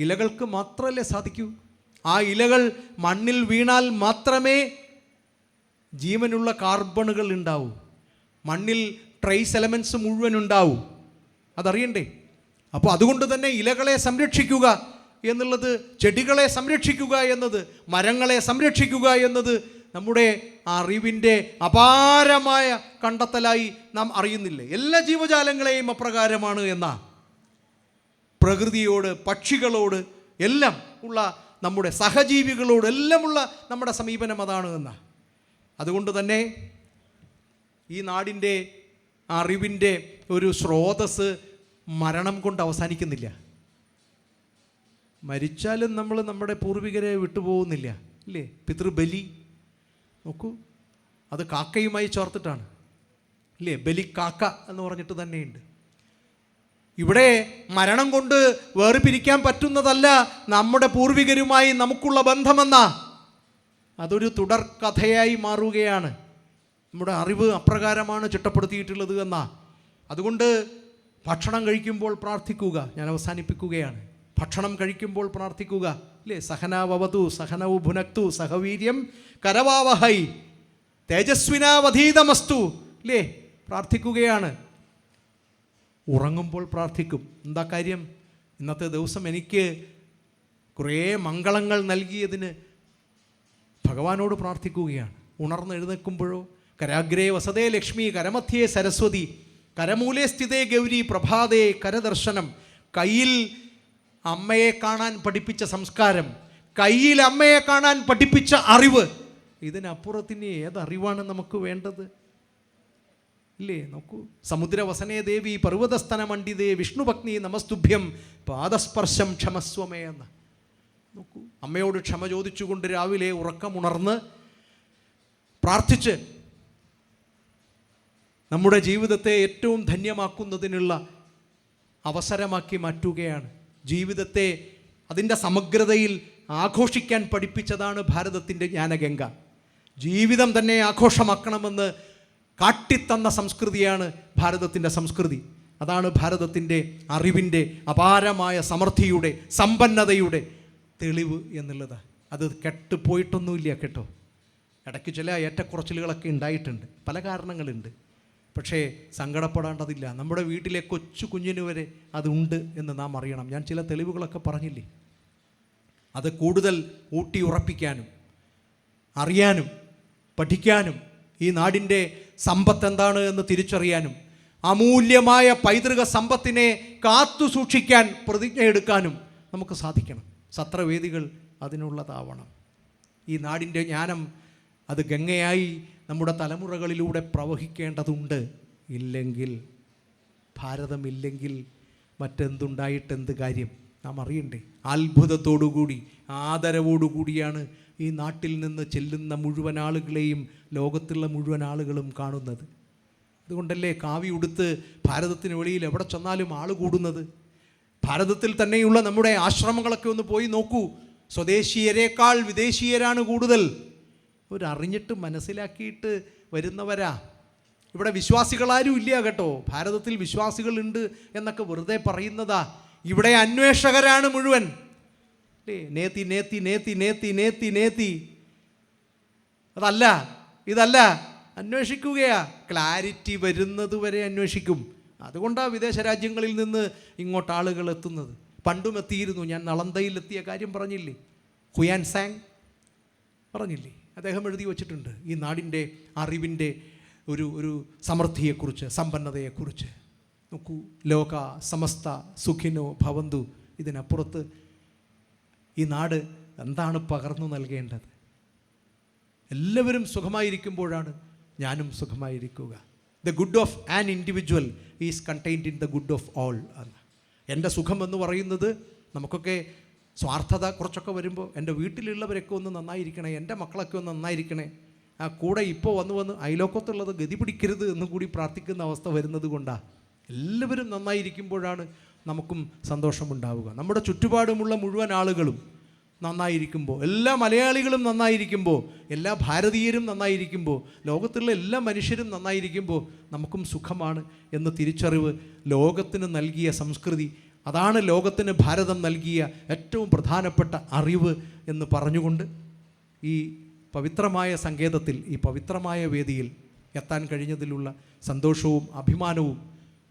ഇലകൾക്ക് മാത്രമല്ലേ സാധിക്കൂ? ആ ഇലകൾ മണ്ണിൽ വീണാൽ മാത്രമേ ജീവനുള്ള കാർബണുകൾ ഉണ്ടാവൂ. മണ്ണിൽ ട്രേസ് എലമെൻറ്റ്സ് മുഴുവൻ ഉണ്ടാവും. അതറിയണ്ടേ? അപ്പോൾ അതുകൊണ്ട് തന്നെ ഇലകളെ സംരക്ഷിക്കുക എന്നുള്ളത്, ചെടികളെ സംരക്ഷിക്കുക എന്നത്, മരങ്ങളെ സംരക്ഷിക്കുക എന്നത് നമ്മുടെ അറിവിൻ്റെ അപാരമായ കണ്ടെത്തലായി നാം അറിയുന്നില്ലേ? എല്ലാ ജീവജാലങ്ങളെയും അപ്രകാരമാണ് എന്നാ. പ്രകൃതിയോട്, പക്ഷികളോട് എല്ലാം ഉള്ള, നമ്മുടെ സഹജീവികളോട് എല്ലാമുള്ള നമ്മുടെ സമീപനം അതാണ് എന്നാ. അതുകൊണ്ട് തന്നെ ഈ നാടിൻ്റെ അറിവിൻ്റെ ഒരു സ്രോതസ് മരണം കൊണ്ട് അവസാനിക്കുന്നില്ല. മരിച്ചാലും നമ്മൾ നമ്മുടെ പൂർവികരെ വിട്ടുപോകുന്നില്ല, ഇല്ലേ? പിതൃബലി നോക്കൂ, അത് കാക്കയുമായി ചേർത്തിട്ടാണ്, ഇല്ലേ? ബലിക്കാക്ക എന്ന് പറഞ്ഞിട്ട് തന്നെയുണ്ട്. ഇവിടെ മരണം കൊണ്ട് വേർപിരിക്കാൻ പറ്റുന്നതല്ല നമ്മുടെ പൂർവികരുമായി നമുക്കുള്ള ബന്ധമെന്ന അതൊരു തുടർ കഥയായി മാറുകയാണ്. നമ്മുടെ അറിവ് അപ്രകാരമാണ് ചിട്ടപ്പെടുത്തിയിട്ടുള്ളത് എന്നാ. അതുകൊണ്ട് ഭക്ഷണം കഴിക്കുമ്പോൾ പ്രാർത്ഥിക്കുക. ഞാൻ അവസാനിപ്പിക്കുകയാണ്. ഭക്ഷണം കഴിക്കുമ്പോൾ പ്രാർത്ഥിക്കുക, അല്ലേ? സഹനാവവതു സഹനൗ ഭുനക്തു സഹവീര്യം കരവാവഹൈ തേജസ്വിനാവധീതമസ്തു, അല്ലേ? പ്രാർത്ഥിക്കുകയാണ്. ഉറങ്ങുമ്പോൾ പ്രാർത്ഥിക്കും. എന്താ കാര്യം? ഇന്നത്തെ ദിവസം എനിക്ക് കുറേ മംഗളങ്ങൾ നൽകിയതിന് ഭഗവാനോട് പ്രാർത്ഥിക്കുകയാണ്. ഉണർന്നെഴുന്നേൽക്കുമ്പോഴോ കരാഗ്രേ വസതേ ലക്ഷ്മി കരമധ്യേ സരസ്വതി കരമൂലേ സ്ഥിതേ ഗൗരി പ്രഭാതേ കരദർശനം. കയ്യിൽ അമ്മയെ കാണാൻ പഠിപ്പിച്ച സംസ്കാരം, കയ്യിൽ അമ്മയെ കാണാൻ പഠിപ്പിച്ച അറിവ്, ഇതിനപ്പുറത്തിന് ഏതറിവാണ് നമുക്ക് വേണ്ടത്? ഇല്ലേ? നോക്കൂ, സമുദ്രവസനേ ദേവി പർവ്വതസ്ഥന മണ്ഡിതേ വിഷ്ണുഭഗ്നി നമസ്തുഭ്യം പാദസ്പർശം ക്ഷമസ്വമേ എന്ന്. നോക്കൂ, അമ്മയോട് ക്ഷമ ചോദിച്ചുകൊണ്ട് രാവിലെ ഉറക്കമുണർന്ന് പ്രാർത്ഥിച്ച് നമ്മുടെ ജീവിതത്തെ ഏറ്റവും ധന്യമാക്കുന്നതിനുള്ള അവസരമാക്കി മാറ്റുകയാണ്. ജീവിതത്തെ അതിൻ്റെ സമഗ്രതയിൽ ആഘോഷിക്കാൻ പഠിപ്പിച്ചതാണ് ഭാരതത്തിൻ്റെ ജ്ഞാനഗംഗ. ജീവിതം തന്നെ ആഘോഷമാക്കണമെന്ന് കാട്ടിത്തന്ന സംസ്കൃതിയാണ് ഭാരതത്തിൻ്റെ സംസ്കൃതി. അതാണ് ഭാരതത്തിൻ്റെ അറിവിൻ്റെ അപാരമായ സമൃദ്ധിയുടെ സമ്പന്നതയുടെ തെളിവ് എന്നുള്ളത്. അത് കെട്ടുപോയിട്ടൊന്നുമില്ല കേട്ടോ. ഇടയ്ക്ക് ചില ഏറ്റക്കുറച്ചിലുകളൊക്കെ ഉണ്ടായിട്ടുണ്ട്, പല കാരണങ്ങളുണ്ട്. പക്ഷേ സങ്കടപ്പെടേണ്ടതില്ല. നമ്മുടെ വീട്ടിലെ കൊച്ചു കുഞ്ഞിന് വരെ അതുണ്ട് എന്ന് നാം അറിയണം. ഞാൻ ചില തെളിവുകളൊക്കെ പറഞ്ഞില്ലേ, അത് കൂടുതൽ ഊട്ടി ഉറപ്പിക്കാനും അറിയാനും പഠിക്കാനും ഈ നാടിൻ്റെ സമ്പത്ത് എന്താണ് എന്ന് തിരിച്ചറിയാനും അമൂല്യമായ പൈതൃക സമ്പത്തിനെ കാത്തു സൂക്ഷിക്കാൻ പ്രതിജ്ഞ എടുക്കാനും നമുക്ക് സാധിക്കണം. സത്രവേദികൾ അതിനുള്ളതാവണം. ഈ നാടിൻ്റെ ജ്ഞാനം അത് ഗംഗയായി നമ്മുടെ തലമുറകളിലൂടെ പ്രവഹിക്കേണ്ടതുണ്ട്. ഇല്ലെങ്കിൽ, ഭാരതമില്ലെങ്കിൽ മറ്റെന്തുണ്ടായിട്ടെന്ത് കാര്യം? നാം അറിയണ്ടേ? അത്ഭുതത്തോടുകൂടി ആദരവോടുകൂടിയാണ് ഈ നാട്ടിൽ നിന്ന് ചെല്ലുന്ന മുഴുവൻ ആളുകളെയും ലോകത്തുള്ള മുഴുവൻ ആളുകളും കാണുന്നത്. അതുകൊണ്ടല്ലേ കാവി ഉടുത്ത് ഭാരതത്തിന് വെളിയിൽ എവിടെ ചെന്നാലും ആൾ കൂടുന്നത്. ഭാരതത്തിൽ തന്നെയുള്ള നമ്മുടെ ആശ്രമങ്ങളൊക്കെ ഒന്ന് പോയി നോക്കൂ. സ്വദേശീയരേക്കാൾ വിദേശീയരാണ് കൂടുതൽ. അവരറിഞ്ഞിട്ട് മനസ്സിലാക്കിയിട്ട് വരുന്നവരാ. ഇവിടെ വിശ്വാസികളാരും ഇല്ല കേട്ടോ. ഭാരതത്തിൽ വിശ്വാസികളുണ്ട് എന്നൊക്കെ വെറുതെ പറയുന്നതാ. ഇവിടെ അന്വേഷകരാണ് മുഴുവൻ. നേത്തി നേത്തി നേത്തി നേത്തി നേത്തി നേത്തി അതല്ല, ഇതല്ല, അന്വേഷിക്കുകയാ. ക്ലാരിറ്റി വരുന്നത് വരെ അന്വേഷിക്കും. അതുകൊണ്ടാണ് വിദേശ രാജ്യങ്ങളിൽ നിന്ന് ഇങ്ങോട്ട് ആളുകൾ എത്തുന്നത്. പണ്ടും എത്തിയിരുന്നു. ഞാൻ നളന്തയിലെത്തിയ കാര്യം പറഞ്ഞില്ലേ? ഹുയാൻ സാങ് പറഞ്ഞില്ലേ? അദ്ദേഹം എഴുതി വച്ചിട്ടുണ്ട് ഈ നാടിൻ്റെ അറിവിൻ്റെ ഒരു സമൃദ്ധിയെക്കുറിച്ച്, സമ്പന്നതയെക്കുറിച്ച്. നോക്കൂ, ലോക സമസ്ത സുഖിനോ ഭവന്തു. ഇതിനപ്പുറത്ത് ഈ നാട് എന്താണ് പകർന്നു നൽകേണ്ടത്? എല്ലാവരും സുഖമായിരിക്കുമ്പോഴാണ് ഞാനും സുഖമായിരിക്കുക. The good of an individual is contained in the good of all എന്ന്. എൻ്റെ സുഖം എന്ന് പറയുന്നത്, നമുക്കൊക്കെ സ്വാർത്ഥത കുറച്ചൊക്കെ വരുമ്പോൾ എൻ്റെ വീട്ടിലുള്ളവരൊക്കെ ഒന്ന് നന്നായിരിക്കണേ, എൻ്റെ മക്കളൊക്കെ ഒന്ന് നന്നായിരിക്കണേ, ആ കൂടെ ഇപ്പോൾ വന്ന് അയലോക്കത്തുള്ളത് ഗതി പിടിക്കരുത് എന്ന് കൂടി പ്രാർത്ഥിക്കുന്ന അവസ്ഥ വരുന്നത് കൊണ്ടാണ്. എല്ലാവരും നന്നായിരിക്കുമ്പോഴാണ് നമുക്കും സന്തോഷമുണ്ടാവുക. നമ്മുടെ ചുറ്റുപാടുമുള്ള മുഴുവൻ ആളുകളും നന്നായിരിക്കുമ്പോൾ, എല്ലാ മലയാളികളും നന്നായിരിക്കുമ്പോൾ, എല്ലാ ഭാരതീയരും നന്നായിരിക്കുമ്പോൾ, ലോകത്തുള്ള എല്ലാ മനുഷ്യരും നന്നായിരിക്കുമ്പോൾ നമുക്കും സുഖമാണ് എന്ന തിരിച്ചറിവ് ലോകത്തിന് നൽകിയ സംസ്കൃതി, അതാണ് ലോകത്തിന് ഭാരതം നൽകിയ ഏറ്റവും പ്രധാനപ്പെട്ട അറിവ് എന്ന് പറഞ്ഞുകൊണ്ട് ഈ പവിത്രമായ സങ്കേതത്തിൽ, ഈ പവിത്രമായ വേദിയിൽ എത്താൻ കഴിഞ്ഞതിലുള്ള സന്തോഷവും അഭിമാനവും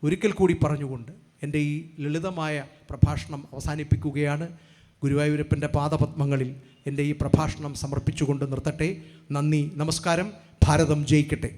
ഒരിക്കൽ കൂടി പറഞ്ഞുകൊണ്ട് എൻ്റെ ഈ ലളിതമായ പ്രഭാഷണം അവസാനിപ്പിക്കുകയാണ്. ഗുരുവായൂരപ്പൻ്റെ പാദപത്മങ്ങളിൽ എൻ്റെ ഈ പ്രഭാഷണം സമർപ്പിച്ചുകൊണ്ട് നിർത്തട്ടെ. നന്ദി, നമസ്കാരം. ഭാരതം ജയിക്കട്ടെ.